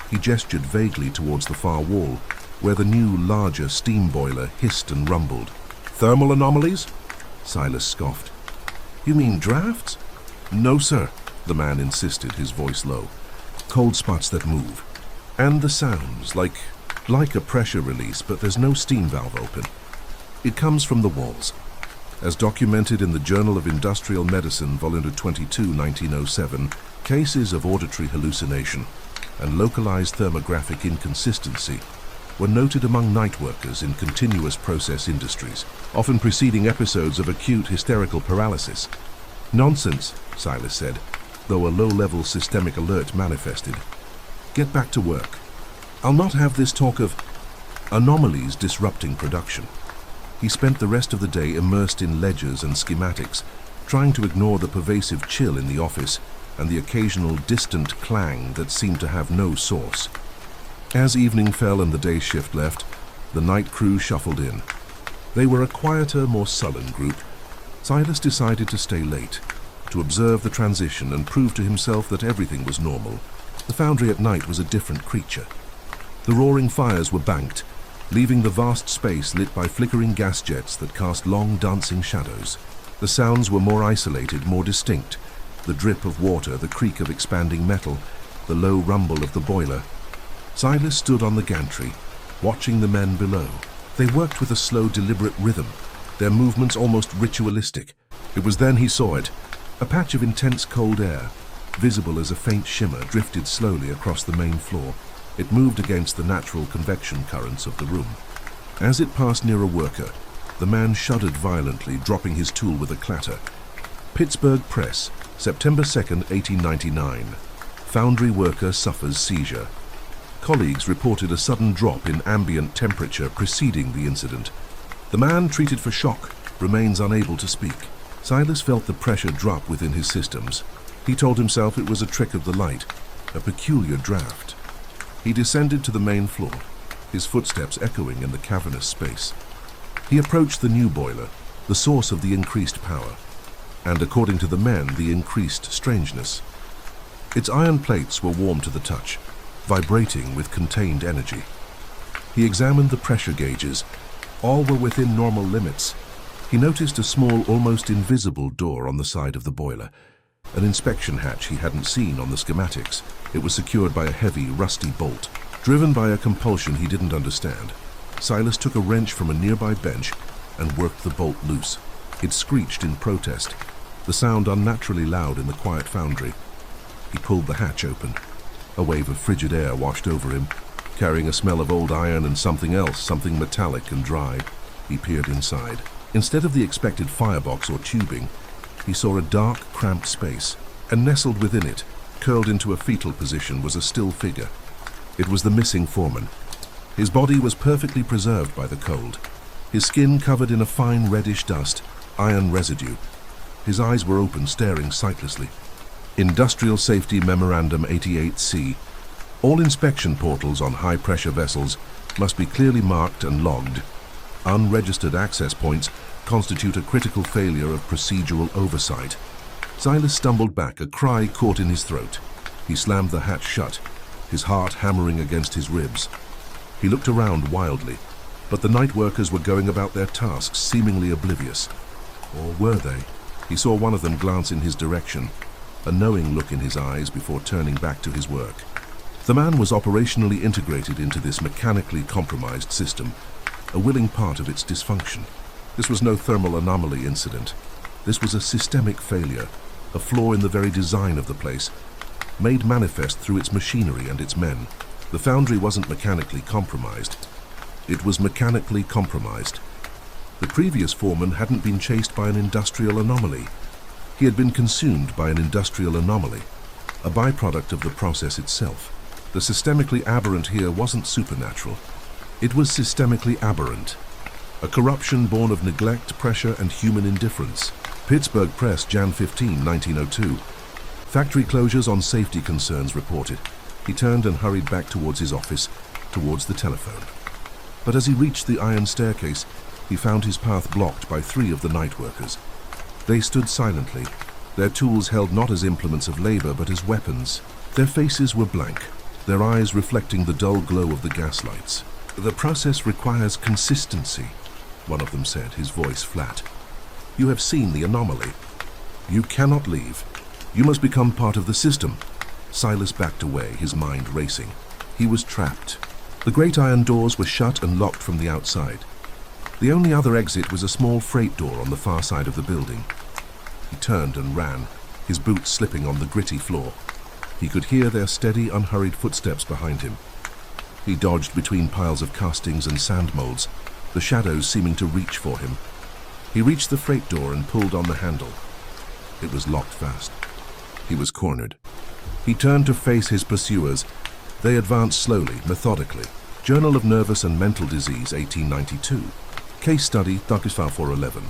He gestured vaguely towards the far wall, where the new, larger steam boiler hissed and rumbled. "Thermal anomalies?" Silas scoffed. "You mean drafts?" "No, sir," the man insisted, his voice low. "Cold spots that move. And the sounds, like a pressure release, but there's no steam valve open. It comes from the walls. As documented in the Journal of Industrial Medicine, Volume 22, 1907, cases of auditory hallucination and localized thermographic inconsistency were noted among night workers in continuous process industries, often preceding episodes of acute hysterical paralysis. "Nonsense," Silas said, though a low-level systemic alert manifested. "Get back to work. I'll not have this talk of anomalies disrupting production." He spent the rest of the day immersed in ledgers and schematics, trying to ignore the pervasive chill in the office and the occasional distant clang that seemed to have no source. As evening fell and the day shift left, the night crew shuffled in. They were a quieter, more sullen group. Silas decided to stay late, to observe the transition and prove to himself that everything was normal. The foundry at night was a different creature. The roaring fires were banked, leaving the vast space lit by flickering gas jets that cast long dancing shadows. The sounds were more isolated, more distinct. The drip of water, the creak of expanding metal, the low rumble of the boiler. Silas stood on the gantry, watching the men below. They worked with a slow, deliberate rhythm, their movements almost ritualistic. It was then he saw it. A patch of intense cold air, visible as a faint shimmer, drifted slowly across the main floor. It moved against the natural convection currents of the room. As it passed near a worker, the man shuddered violently, dropping his tool with a clatter. Pittsburgh Press, September 2nd, 1899. Foundry worker suffers seizure. Colleagues reported a sudden drop in ambient temperature preceding the incident. The man, treated for shock, remains unable to speak. Silas felt the pressure drop within his systems. He told himself it was a trick of the light, a peculiar draft. He descended to the main floor, his footsteps echoing in the cavernous space. He approached the new boiler, the source of the increased power, and according to the men, the increased strangeness. Its iron plates were warm to the touch, vibrating with contained energy. He examined the pressure gauges. All were within normal limits. He noticed a small, almost invisible door on the side of the boiler, an inspection hatch he hadn't seen on the schematics. It was secured by a heavy, rusty bolt, driven by a compulsion he didn't understand. Silas took a wrench from a nearby bench and worked the bolt loose. It screeched in protest, the sound unnaturally loud in the quiet foundry. He pulled the hatch open. A wave of frigid air washed over him, carrying a smell of old iron and something else, something metallic and dry. He peered inside. Instead of the expected firebox or tubing, he saw a dark, cramped space, and nestled within it, curled into a fetal position, was a still figure. It was the missing Foreman. His body was perfectly preserved by the cold, his skin covered in a fine reddish dust, iron residue. His eyes were open, staring sightlessly. Industrial Safety Memorandum 88C. All inspection portals on high-pressure vessels must be clearly marked and logged. Unregistered access points constitute a critical failure of procedural oversight. Silas stumbled back, a cry caught in his throat. He slammed the hatch shut, his heart hammering against his ribs. He looked around wildly, but the night workers were going about their tasks, seemingly oblivious. Or were they? He saw one of them glance in his direction, a knowing look in his eyes before turning back to his work. The man was operationally integrated into this mechanically compromised system, a willing part of its dysfunction. This was no thermal anomaly incident. This was a systemic failure, a flaw in the very design of the place, made manifest through its machinery and its men. The foundry wasn't mechanically compromised. It was mechanically compromised. The previous foreman hadn't been chased by an industrial anomaly. He had been consumed by an industrial anomaly, a byproduct of the process itself. The systemically aberrant here wasn't supernatural. It was systemically aberrant. A corruption born of neglect, pressure, and human indifference. Pittsburgh Press, Jan 15, 1902. Factory closures on safety concerns reported. He turned and hurried back towards his office, towards the telephone. But as he reached the iron staircase, he found his path blocked by 3 of the night workers. They stood silently, their tools held not as implements of labor but as weapons. Their faces were blank, their eyes reflecting the dull glow of the gaslights. "The process requires consistency," one of them said, his voice flat. "You have seen the anomaly. You cannot leave. You must become part of the system." Silas backed away, his mind racing. He was trapped. The great iron doors were shut and locked from the outside. The only other exit was a small freight door on the far side of the building. He turned and ran, his boots slipping on the gritty floor. He could hear their steady, unhurried footsteps behind him. He dodged between piles of castings and sand molds, the shadows seeming to reach for him. He reached the freight door and pulled on the handle. It was locked fast. He was cornered. He turned to face his pursuers. They advanced slowly, methodically. Journal of Nervous and Mental Disease, 1892. Case study, Tagesschau 411.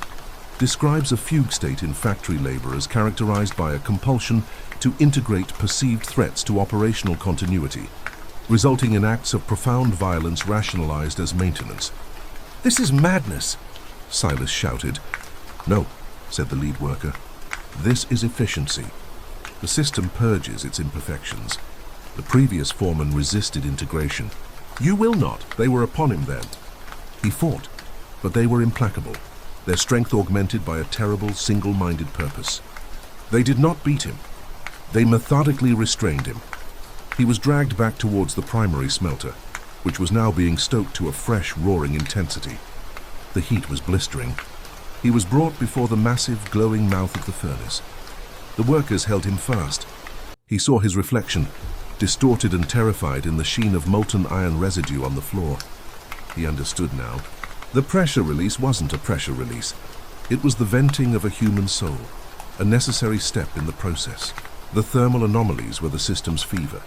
Describes a fugue state in factory laborers characterized by a compulsion to integrate perceived threats to operational continuity, resulting in acts of profound violence rationalized as maintenance. "This is madness," Silas shouted. "No," said the lead worker. "This is efficiency. The system purges its imperfections. The previous foreman resisted integration. You will not. They were upon him then. He fought, but they were implacable, their strength augmented by a terrible, single-minded purpose. They did not beat him. They methodically restrained him. He was dragged back towards the primary smelter, which was now being stoked to a fresh, roaring intensity. The heat was blistering. He was brought before the massive, glowing mouth of the furnace. The workers held him fast. He saw his reflection, distorted and terrified in the sheen of molten iron residue on the floor. He understood now. The pressure release wasn't a pressure release. It was the venting of a human soul, a necessary step in the process. The thermal anomalies were the system's fever,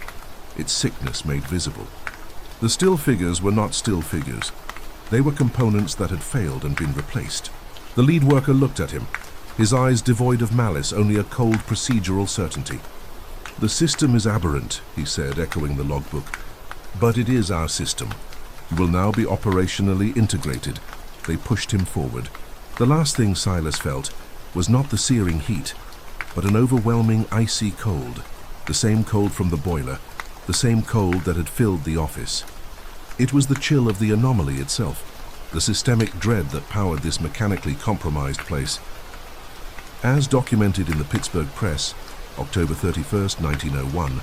its sickness made visible. The still figures were not still figures. They were components that had failed and been replaced. The lead worker looked at him, his eyes devoid of malice, only a cold procedural certainty. "The system is aberrant," he said, echoing the logbook. "But it is our system. You will now be operationally integrated." They pushed him forward. The last thing Silas felt was not the searing heat, but an overwhelming icy cold, the same cold from the boiler, the same cold that had filled the office. It was the chill of the anomaly itself, the systemic dread that powered this mechanically compromised place. As documented in the Pittsburgh Press, October 31st, 1901,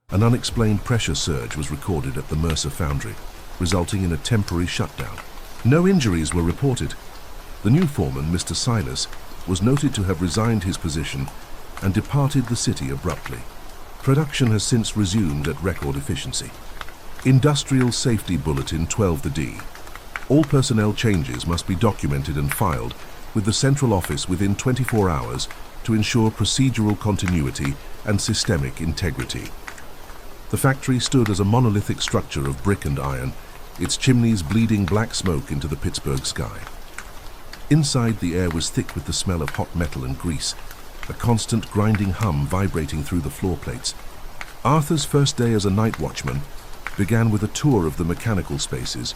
an unexplained pressure surge was recorded at the Mercer foundry, resulting in a temporary shutdown. No injuries were reported. The new foreman, Mr. Silas, was noted to have resigned his position and departed the city abruptly. Production has since resumed at record efficiency. Industrial Safety Bulletin 12D. All personnel changes must be documented and filed with the central office within 24 hours to ensure procedural continuity and systemic integrity. The factory stood as a monolithic structure of brick and iron, its chimneys bleeding black smoke into the Pittsburgh sky. Inside, the air was thick with the smell of hot metal and grease, a constant grinding hum vibrating through the floor plates. Arthur's first day as a night watchman began with a tour of the mechanical spaces.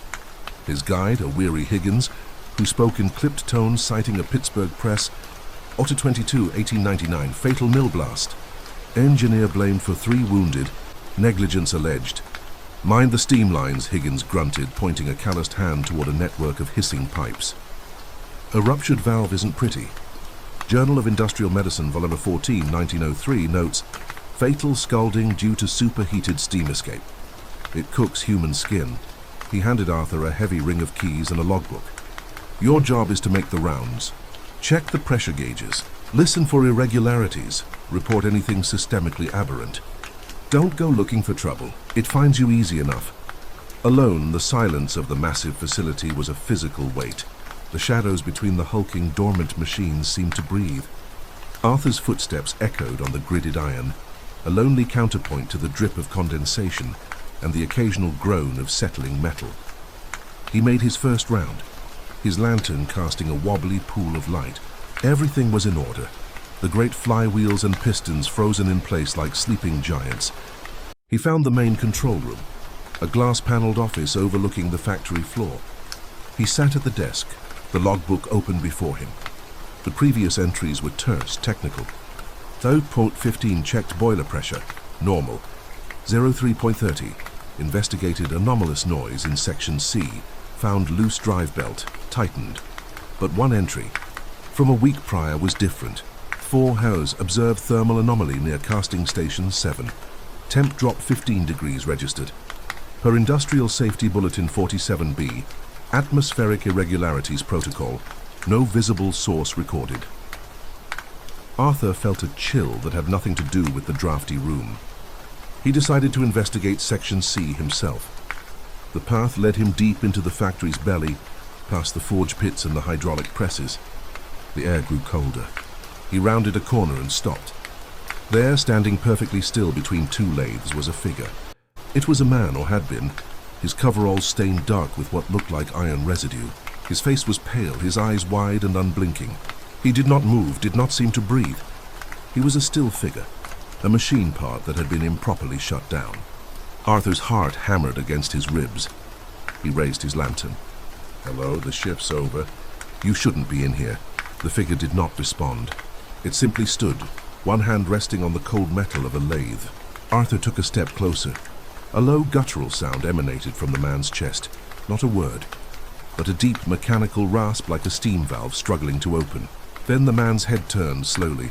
His guide, a weary Higgins, who spoke in clipped tones citing a Pittsburgh Press, Otter 22, 1899, fatal mill blast. Engineer blamed for 3 wounded, negligence alleged. Mind the steam lines, Higgins grunted, pointing a calloused hand toward a network of hissing pipes. A ruptured valve isn't pretty. Journal of Industrial Medicine, Volume 14, 1903, notes, fatal scalding due to superheated steam escape. It cooks human skin. He handed Arthur a heavy ring of keys and a logbook. Your job is to make the rounds. Check the pressure gauges. Listen for irregularities. Report anything systemically aberrant. Don't go looking for trouble. It finds you easy enough. Alone, the silence of the massive facility was a physical weight. The shadows between the hulking, dormant machines seemed to breathe. Arthur's footsteps echoed on the gridded iron, a lonely counterpoint to the drip of condensation and the occasional groan of settling metal. He made his first round, his lantern casting a wobbly pool of light. Everything was in order, the great flywheels and pistons frozen in place like sleeping giants. He found the main control room, a glass-paneled office overlooking the factory floor. He sat at the desk, the logbook open before him. The previous entries were terse, technical. Though Port 15 checked boiler pressure, normal. 03.30, investigated anomalous noise in Section C, found loose drive belt, tightened. But one entry, from a week prior, was different. 4 hours observed thermal anomaly near casting station 7. Temp drop 15 degrees registered. Per Industrial Safety Bulletin 47B, Atmospheric Irregularities Protocol, no visible source recorded. Arthur felt a chill that had nothing to do with the drafty room. He decided to investigate Section C himself. The path led him deep into the factory's belly, past the forge pits and the hydraulic presses. The air grew colder. He rounded a corner and stopped. There, standing perfectly still between 2 lathes, was a figure. It was a man, or had been, his coveralls stained dark with what looked like iron residue. His face was pale, his eyes wide and unblinking. He did not move, did not seem to breathe. He was a still figure, a machine part that had been improperly shut down. Arthur's heart hammered against his ribs. He raised his lantern. "Hello, the shift's over. You shouldn't be in here." The figure did not respond. It simply stood, one hand resting on the cold metal of a lathe. Arthur took a step closer. A low guttural sound emanated from the man's chest. Not a word, but a deep mechanical rasp like a steam valve struggling to open. Then the man's head turned slowly,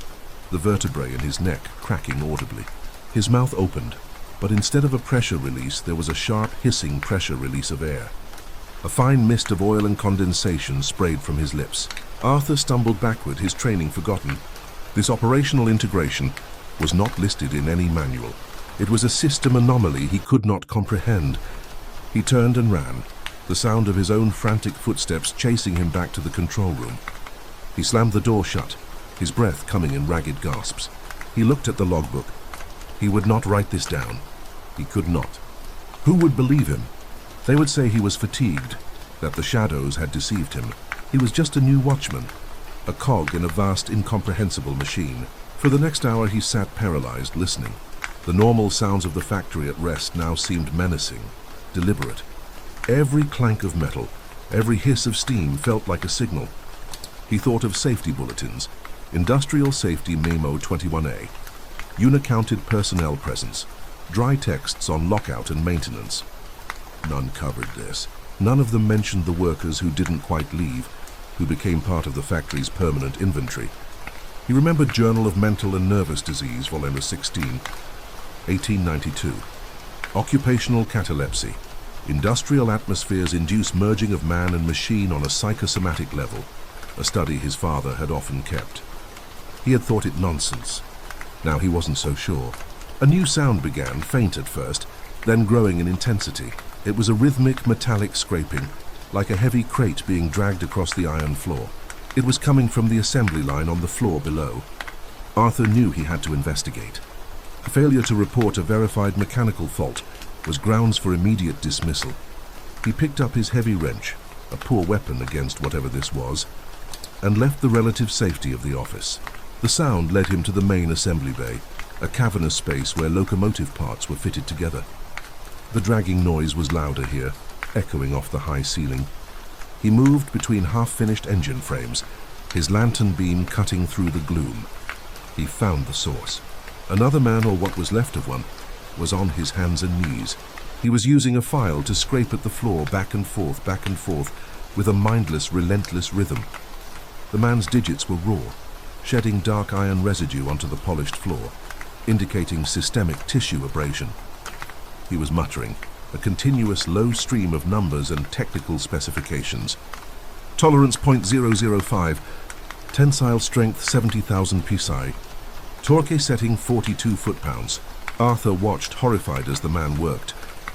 the vertebrae in his neck cracking audibly. His mouth opened, but instead of a pressure release, there was a sharp, hissing pressure release of air. A fine mist of oil and condensation sprayed from his lips. Arthur stumbled backward, his training forgotten. This operational integration was not listed in any manual. It was a system anomaly he could not comprehend. He turned and ran, the sound of his own frantic footsteps chasing him back to the control room. He slammed the door shut, his breath coming in ragged gasps. He looked at the logbook. He would not write this down. He could not. Who would believe him? They would say he was fatigued, that the shadows had deceived him. He was just a new watchman, a cog in a vast, incomprehensible machine. For the next hour he sat paralyzed, listening. The normal sounds of the factory at rest now seemed menacing, deliberate. Every clank of metal, every hiss of steam felt like a signal. He thought of safety bulletins. Industrial Safety Memo 21A. Unaccounted personnel presence. Dry texts on lockout and maintenance. None covered this. None of them mentioned the workers who didn't quite leave, who became part of the factory's permanent inventory. He remembered Journal of Mental and Nervous Disease, Volume 16, 1892. Occupational catalepsy. Industrial atmospheres induce merging of man and machine on a psychosomatic level, a study his father had often kept. He had thought it nonsense. Now he wasn't so sure. A new sound began, faint at first, then growing in intensity. It was a rhythmic, metallic scraping, like a heavy crate being dragged across the iron floor. It was coming from the assembly line on the floor below. Arthur knew he had to investigate. A failure to report a verified mechanical fault was grounds for immediate dismissal. He picked up his heavy wrench, a poor weapon against whatever this was, and left the relative safety of the office. The sound led him to the main assembly bay, a cavernous space where locomotive parts were fitted together. The dragging noise was louder here, echoing off the high ceiling. He moved between half-finished engine frames, his lantern beam cutting through the gloom. He found the source. Another man, or what was left of one, was on his hands and knees. He was using a file to scrape at the floor back and forth, with a mindless, relentless rhythm. The man's digits were raw, shedding dark iron residue onto the polished floor, indicating systemic tissue abrasion. He was muttering, a continuous low stream of numbers and technical specifications. Tolerance 0.005. Tensile strength 70,000 psi. Torque setting 42 foot-pounds. Arthur watched horrified as the man worked,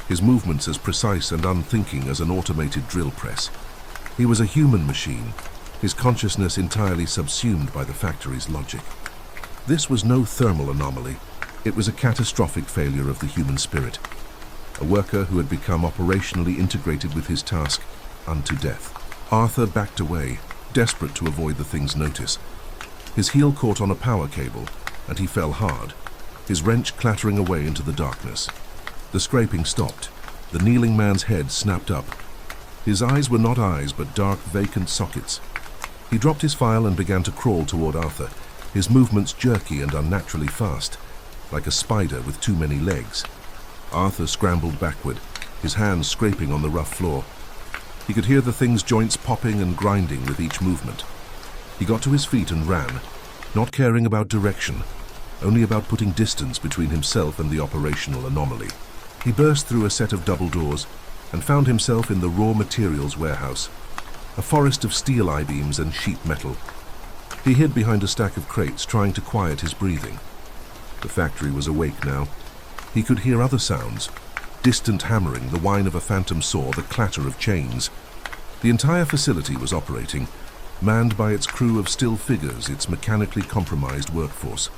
his movements as precise and unthinking as an automated drill press. He was a human machine, his consciousness entirely subsumed by the factory's logic. This was no thermal anomaly. It was a catastrophic failure of the human spirit. A worker who had become operationally integrated with his task unto death. Arthur backed away, desperate to avoid the thing's notice. His heel caught on a power cable, and he fell hard, his wrench clattering away into the darkness. The scraping stopped. The kneeling man's head snapped up. His eyes were not eyes, but dark, vacant sockets. He dropped his file and began to crawl toward Arthur, his movements jerky and unnaturally fast, like a spider with too many legs. Arthur scrambled backward, his hands scraping on the rough floor. He could hear the thing's joints popping and grinding with each movement. He got to his feet and ran, not caring about direction, only about putting distance between himself and the operational anomaly. He burst through a set of double doors and found himself in the raw materials warehouse, a forest of steel I-beams and sheet metal. He hid behind a stack of crates, trying to quiet his breathing. The factory was awake now. He could hear other sounds, distant hammering, the whine of a phantom saw, the clatter of chains. The entire facility was operating, manned by its crew of still figures, its mechanically compromised workforce.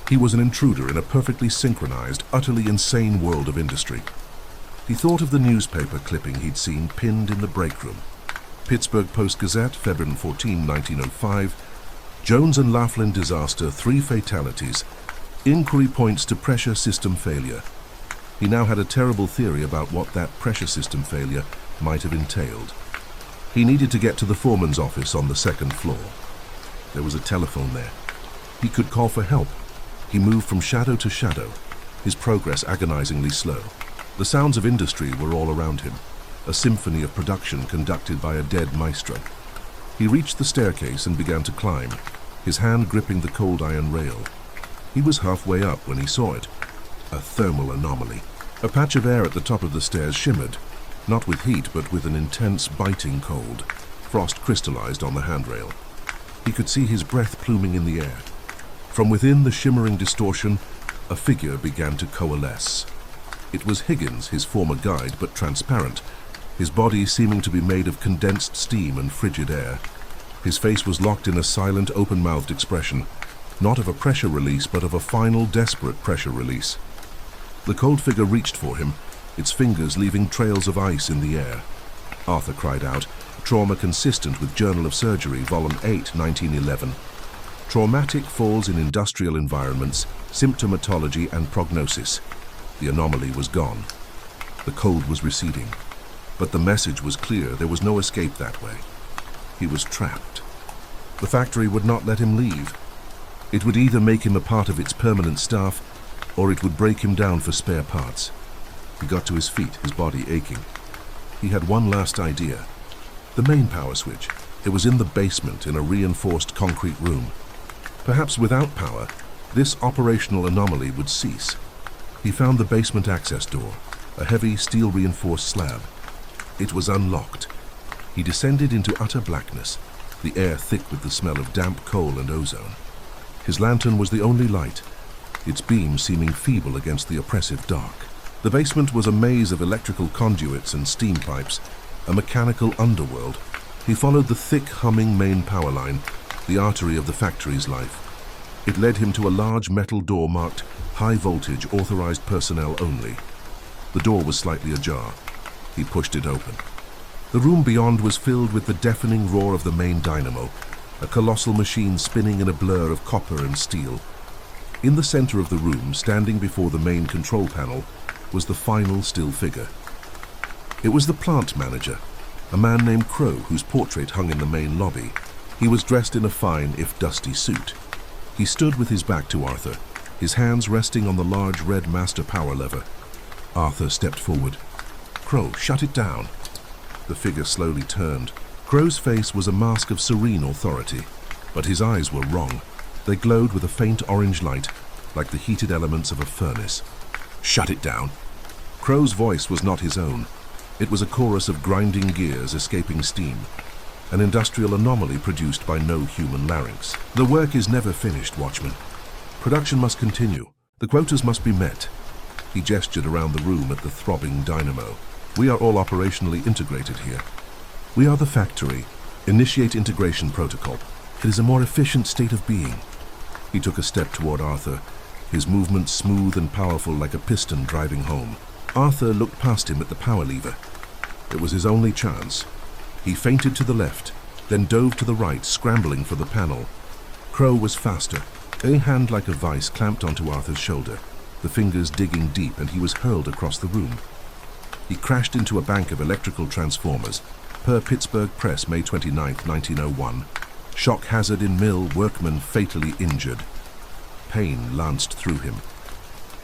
He was an intruder in a perfectly synchronized, utterly insane world of industry. He thought of the newspaper clipping he'd seen pinned in the break room. Pittsburgh Post-Gazette, February 14, 1905. Jones and Laughlin disaster, 3 fatalities. Inquiry points to pressure system failure. He now had a terrible theory about what that pressure system failure might have entailed. He needed to get to the foreman's office on the 2nd floor. There was a telephone there. He could call for help. He moved from shadow to shadow, his progress agonizingly slow. The sounds of industry were all around him, a symphony of production conducted by a dead maestro. He reached the staircase and began to climb, his hand gripping the cold iron rail. He was halfway up when he saw it. A thermal anomaly. A patch of air at the top of the stairs shimmered, not with heat but with an intense biting cold. Frost crystallized on the handrail. He could see his breath pluming in the air. From within the shimmering distortion, a figure began to coalesce. It was Higgins, his former guide, but transparent, his body seeming to be made of condensed steam and frigid air. His face was locked in a silent, open-mouthed expression, not of a pressure release, but of a final, desperate pressure release. The cold figure reached for him, its fingers leaving trails of ice in the air. Arthur cried out, Trauma Consistent with Journal of Surgery, Volume 8, 1911. Traumatic Falls in Industrial Environments, Symptomatology and Prognosis. The anomaly was gone. The cold was receding. But the message was clear, there was no escape that way. He was trapped. The factory would not let him leave. It would either make him a part of its permanent staff, or it would break him down for spare parts. He got to his feet, his body aching. He had one last idea. The main power switch. It was in the basement in a reinforced concrete room. Perhaps without power, this operational anomaly would cease. He found the basement access door, a heavy steel-reinforced slab. It was unlocked. He descended into utter blackness, the air thick with the smell of damp coal and ozone. His lantern was the only light, its beam seeming feeble against the oppressive dark. The basement was a maze of electrical conduits and steam pipes, a mechanical underworld. He followed the thick, humming main power line, the artery of the factory's life. It led him to a large metal door marked High Voltage Authorized Personnel Only. The door was slightly ajar. He pushed it open. The room beyond was filled with the deafening roar of the main dynamo, a colossal machine spinning in a blur of copper and steel. In the center of the room, standing before the main control panel, was the final still figure. It was the plant manager, a man named Crow, whose portrait hung in the main lobby. He was dressed in a fine, if dusty, suit. He stood with his back to Arthur, his hands resting on the large red master power lever. Arthur stepped forward. Crow, shut it down. The figure slowly turned. Crow's face was a mask of serene authority, but his eyes were wrong. They glowed with a faint orange light, like the heated elements of a furnace. Shut it down. Crow's voice was not his own. It was a chorus of grinding gears escaping steam. an industrial anomaly produced by no human larynx. The work is never finished, Watchman. Production must continue. The quotas must be met. He gestured around the room at the throbbing dynamo. We are all operationally integrated here. We are the factory. Initiate integration protocol. It is a more efficient state of being. He took a step toward Arthur, his movement smooth and powerful like a piston driving home. Arthur looked past him at the power lever. It was his only chance. He feinted to the left, then dove to the right, scrambling for the panel. Crow was faster. A hand like a vice clamped onto Arthur's shoulder, the fingers digging deep, and he was hurled across the room. He crashed into a bank of electrical transformers, per Pittsburgh Press, May 29, 1901. Shock hazard in mill, workman fatally injured. Pain lanced through him.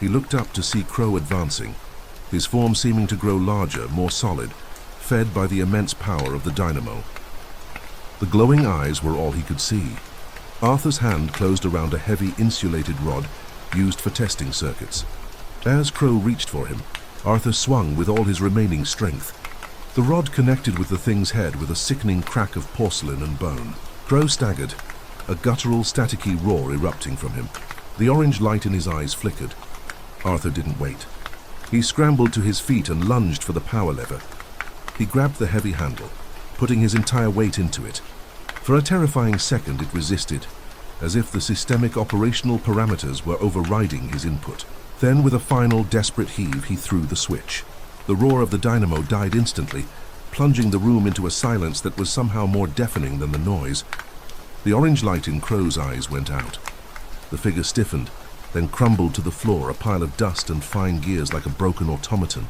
He looked up to see Crow advancing, his form seeming to grow larger, more solid, fed by the immense power of the dynamo. The glowing eyes were all he could see. Arthur's hand closed around a heavy insulated rod used for testing circuits. As Crow reached for him, Arthur swung with all his remaining strength. The rod connected with the thing's head with a sickening crack of porcelain and bone. Crow staggered, a guttural, staticky roar erupting from him. The orange light in his eyes flickered. Arthur didn't wait. He scrambled to his feet and lunged for the power lever. He grabbed the heavy handle, putting his entire weight into it. For a terrifying second it resisted, as if the systemic operational parameters were overriding his input. Then, with a final desperate heave, he threw the switch. The roar of the dynamo died instantly, plunging the room into a silence that was somehow more deafening than the noise. The orange light in Crow's eyes went out. The figure stiffened, then crumbled to the floor, a pile of dust and fine gears like a broken automaton.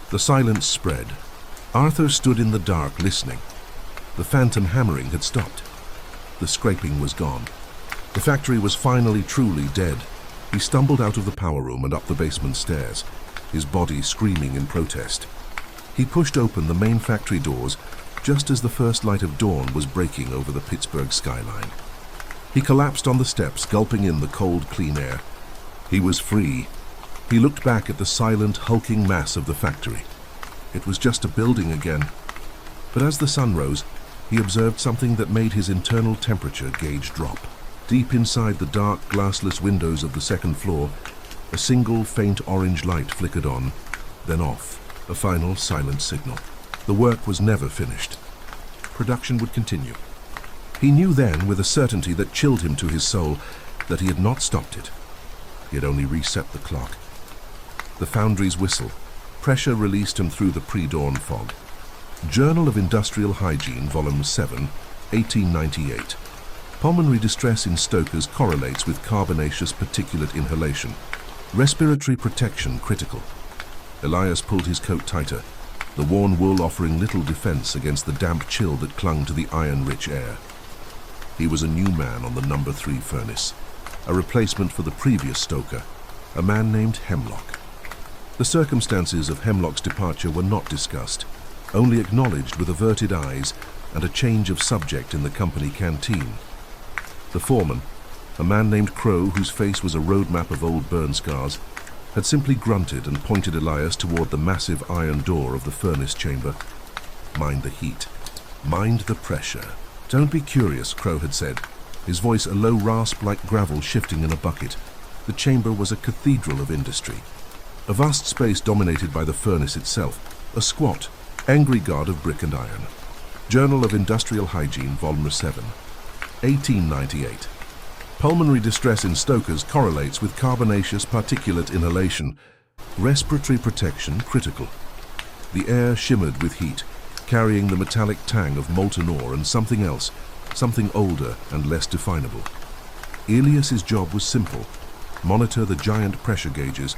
The silence spread. Arthur stood in the dark, listening. The phantom hammering had stopped. The scraping was gone. The factory was finally truly dead. He stumbled out of the power room and up the basement stairs, his body screaming in protest. He pushed open the main factory doors just as the first light of dawn was breaking over the Pittsburgh skyline. He collapsed on the steps, gulping in the cold, clean air. He was free. He looked back at the silent, hulking mass of the factory. It was just a building again. But as the sun rose, he observed something that made his internal temperature gauge drop. Deep inside the dark, glassless windows of the second floor, a single faint orange light flickered on, then off, a final silent signal. The work was never finished. Production would continue. He knew then, with a certainty that chilled him to his soul, that he had not stopped it. He had only reset the clock. The foundry's whistle. Pressure released him through the pre-dawn fog. Journal of Industrial Hygiene, Volume 7, 1898. Pulmonary distress in stokers correlates with carbonaceous particulate inhalation. Respiratory protection critical. Elias pulled his coat tighter, the worn wool offering little defense against the damp chill that clung to the iron-rich air. He was a new man on the No. 3 furnace, a replacement for the previous stoker, a man named Hemlock. The circumstances of Hemlock's departure were not discussed, only acknowledged with averted eyes and a change of subject in the company canteen. The foreman, a man named Crow, whose face was a roadmap of old burn scars, had simply grunted and pointed Elias toward the massive iron door of the furnace chamber. Mind the heat. Mind the pressure. Don't be curious, Crow had said, his voice a low rasp like gravel shifting in a bucket. The chamber was a cathedral of industry. A vast space dominated by the furnace itself, a squat, angry god of brick and iron. Journal of Industrial Hygiene, Volume 7, 1898. Pulmonary distress in stokers correlates with carbonaceous particulate inhalation. Respiratory protection critical. The air shimmered with heat, carrying the metallic tang of molten ore and something else, something older and less definable. Elias's job was simple: monitor the giant pressure gauges,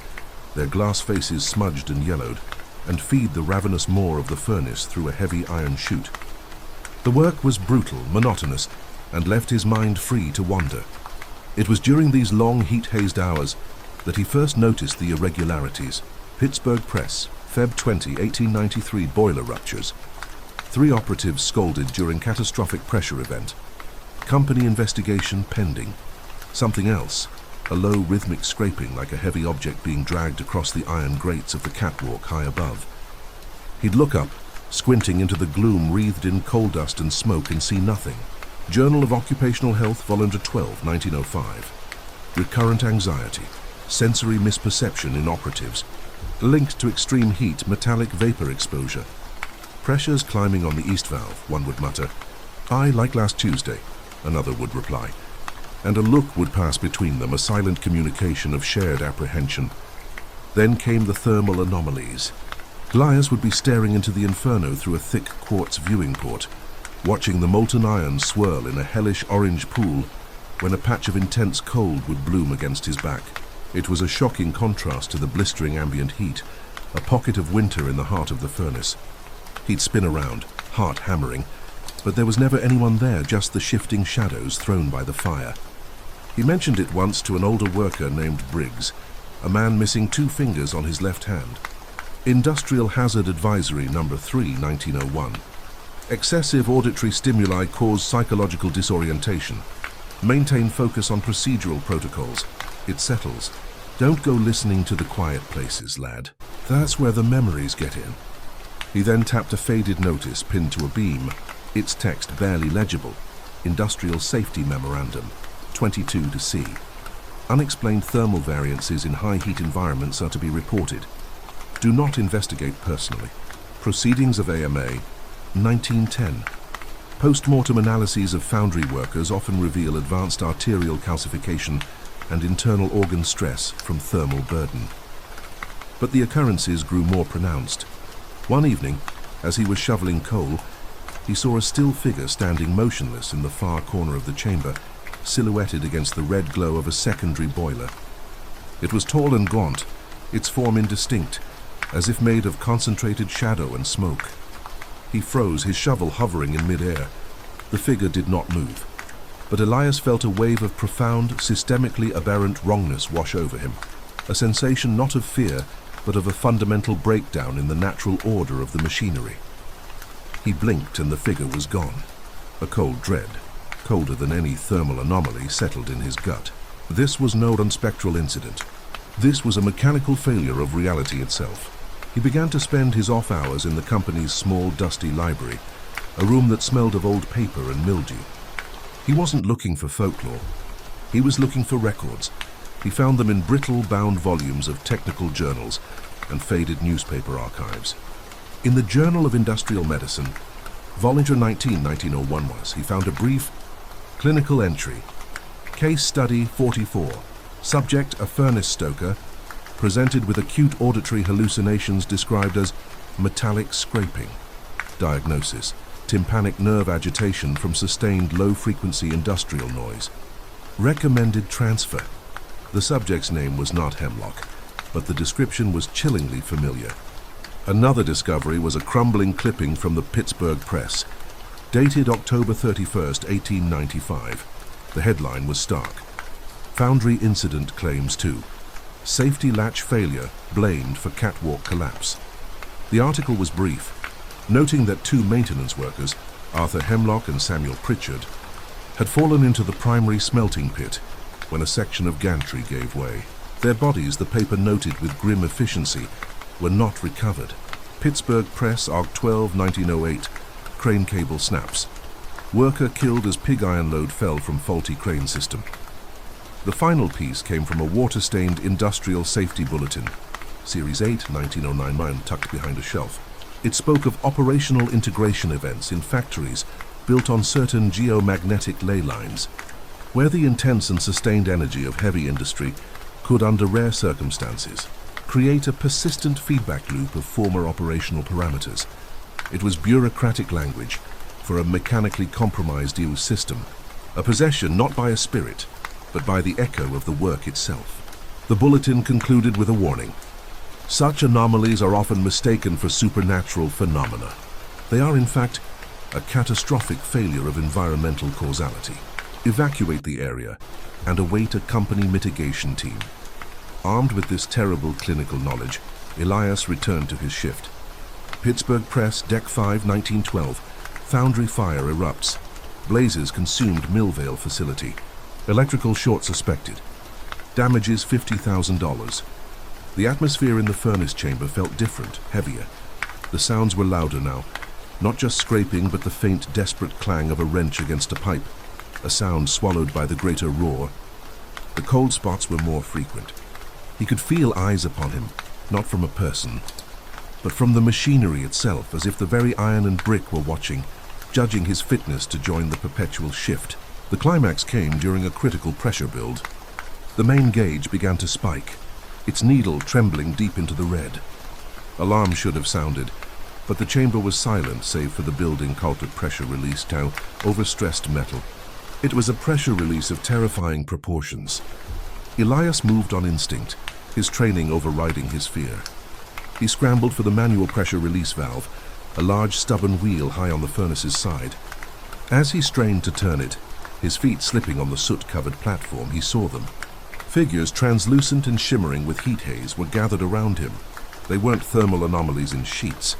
their glass faces smudged and yellowed, and feed the ravenous maw of the furnace through a heavy iron chute. The work was brutal, monotonous, and left his mind free to wander. It was during these long, heat-hazed hours that he first noticed the irregularities. Pittsburgh Press, Feb 20, 1893, boiler ruptures. 3 operatives scalded during catastrophic pressure event. Company investigation pending. Something else, a low rhythmic scraping like a heavy object being dragged across the iron grates of the catwalk high above. He'd look up, squinting into the gloom wreathed in coal dust and smoke, and see nothing. Journal of Occupational Health, Volume 12, 1905. Recurrent anxiety, sensory misperception in operatives, linked to extreme heat, metallic vapor exposure. Pressures climbing on the east valve, one would mutter. "Aye, like last Tuesday," another would reply. And a look would pass between them, a silent communication of shared apprehension. Then came the thermal anomalies. Elias would be staring into the inferno through a thick quartz viewing port, watching the molten iron swirl in a hellish orange pool when a patch of intense cold would bloom against his back. It was a shocking contrast to the blistering ambient heat, a pocket of winter in the heart of the furnace. He'd spin around, heart hammering, but there was never anyone there, just the shifting shadows thrown by the fire. He mentioned it once to an older worker named Briggs, a man missing 2 fingers on his left hand. Industrial Hazard Advisory Number 3, 1901. Excessive auditory stimuli cause psychological disorientation. Maintain focus on procedural protocols. It settles. Don't go listening to the quiet places, lad. That's where the memories get in. He then tapped a faded notice pinned to a beam, its text barely legible. Industrial Safety Memorandum, 22 to C. Unexplained thermal variances in high heat environments are to be reported. Do not investigate personally. Proceedings of AMA, 1910. Post-mortem analyses of foundry workers often reveal advanced arterial calcification and internal organ stress from thermal burden. But the occurrences grew more pronounced. One evening, as he was shoveling coal, he saw a still figure standing motionless in the far corner of the chamber, silhouetted against the red glow of a secondary boiler. It was tall and gaunt, its form indistinct, as if made of concentrated shadow and smoke. He froze, his shovel hovering in mid-air. The figure did not move, but Elias felt a wave of profound, systemically aberrant wrongness wash over him, a sensation not of fear, but of a fundamental breakdown in the natural order of the machinery. He blinked and the figure was gone. A cold dread, colder than any thermal anomaly, settled in his gut. This was no unspectral incident. This was a mechanical failure of reality itself. He began to spend his off hours in the company's small, dusty library, a room that smelled of old paper and mildew. He wasn't looking for folklore. He was looking for records. He found them in brittle, bound volumes of technical journals and faded newspaper archives. In the Journal of Industrial Medicine, Volume 19, 1901 he found a brief clinical entry. Case Study 44. Subject, a furnace stoker, presented with acute auditory hallucinations described as metallic scraping. Diagnosis: tympanic nerve agitation from sustained low-frequency industrial noise. Recommended transfer. The subject's name was not Hemlock, but the description was chillingly familiar. Another discovery was a crumbling clipping from the Pittsburgh Press, dated October 31st, 1895. The headline was stark. Foundry incident claims 2. Safety latch failure blamed for catwalk collapse. The article was brief, noting that 2 maintenance workers, Arthur Hemlock and Samuel Pritchard, had fallen into the primary smelting pit when a section of gantry gave way. Their bodies, the paper noted with grim efficiency, were not recovered. Pittsburgh Press, Aug. 12, 1908. Crane cable snaps. Worker killed as pig iron load fell from faulty crane system. The final piece came from a water-stained industrial safety bulletin, Series 8, 1909, tucked behind a shelf. It spoke of operational integration events in factories built on certain geomagnetic ley lines, where the intense and sustained energy of heavy industry could, under rare circumstances, create a persistent feedback loop of former operational parameters. It was bureaucratic language for a mechanically compromised EU system, a possession not by a spirit, but by the echo of the work itself. The bulletin concluded with a warning. Such anomalies are often mistaken for supernatural phenomena. They are, in fact, a catastrophic failure of environmental causality. Evacuate the area and await a company mitigation team. Armed with this terrible clinical knowledge, Elias returned to his shift. Pittsburgh Press, Deck 5, 1912. Foundry fire erupts. Blazes consumed Millvale facility. Electrical short suspected. Damages $50,000. The atmosphere in the furnace chamber felt different, heavier. The sounds were louder now, Not just scraping, but the faint, desperate clang of a wrench against a pipe, a sound swallowed by the greater roar. The cold spots were more frequent. He could feel eyes upon him, not from a person, but from the machinery itself, as if the very iron and brick were watching, judging his fitness to join the perpetual shift. The climax came during a critical pressure build. The main gauge began to spike, its needle trembling deep into the red. Alarm should have sounded, but the chamber was silent save for the building culprit pressure release down overstressed metal. It was a pressure release of terrifying proportions. Elias moved on instinct, his training overriding his fear. He scrambled for the manual pressure release valve, a large stubborn wheel high on the furnace's side. As he strained to turn it, his feet slipping on the soot-covered platform, he saw them. Figures translucent and shimmering with heat haze were gathered around him. They weren't thermal anomalies in sheets.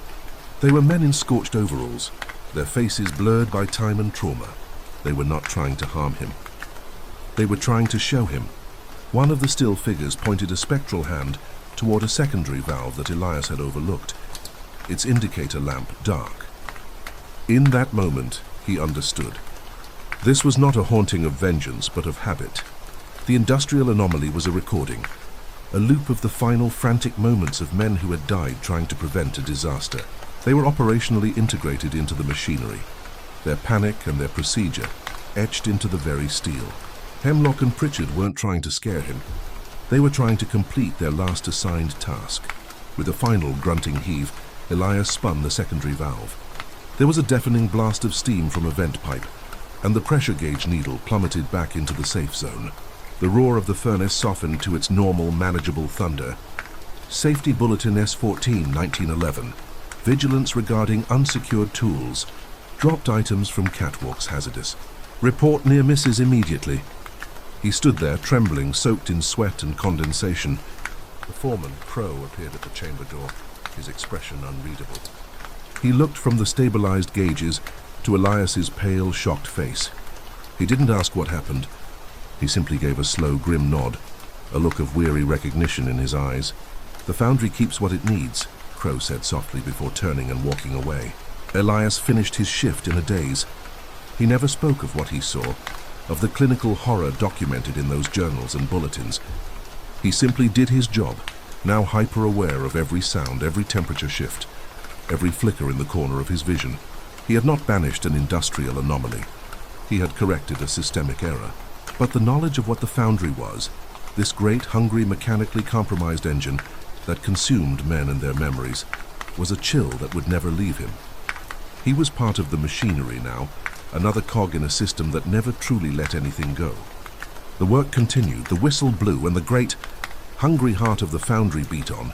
They were men in scorched overalls, their faces blurred by time and trauma. They were not trying to harm him. They were trying to show him. One of the still figures pointed a spectral hand toward a secondary valve that Elias had overlooked, its indicator lamp dark. In that moment, he understood. This was not a haunting of vengeance, but of habit. The industrial anomaly was a recording, a loop of the final frantic moments of men who had died trying to prevent a disaster. They were operationally integrated into the machinery, their panic and their procedure etched into the very steel. Hemlock and Pritchard weren't trying to scare him. They were trying to complete their last assigned task. With a final grunting heave, Elias spun the secondary valve. There was a deafening blast of steam from a vent pipe, and the pressure gauge needle plummeted back into the safe zone. The roar of the furnace softened to its normal, manageable thunder. Safety Bulletin S14, 1911. Vigilance regarding unsecured tools. Dropped items from catwalks hazardous. Report near misses immediately. He stood there, trembling, soaked in sweat and condensation. The foreman, Crow, appeared at the chamber door, his expression unreadable. He looked from the stabilized gauges to Elias's pale, shocked face. He didn't ask what happened. He simply gave a slow, grim nod, a look of weary recognition in his eyes. The foundry keeps what it needs, Crow said softly before turning and walking away. Elias finished his shift in a daze. He never spoke of what he saw, of the clinical horror documented in those journals and bulletins. He simply did his job, now hyper-aware of every sound, every temperature shift, every flicker in the corner of his vision. He had not banished an industrial anomaly. He had corrected a systemic error. But the knowledge of what the foundry was, this great, hungry, mechanically compromised engine that consumed men and their memories, was a chill that would never leave him. He was part of the machinery now, another cog in a system that never truly let anything go. The work continued, the whistle blew, and the great, hungry heart of the foundry beat on,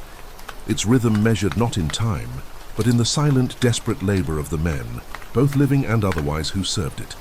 its rhythm measured not in time, but in the silent, desperate labor of the men, both living and otherwise, who served it.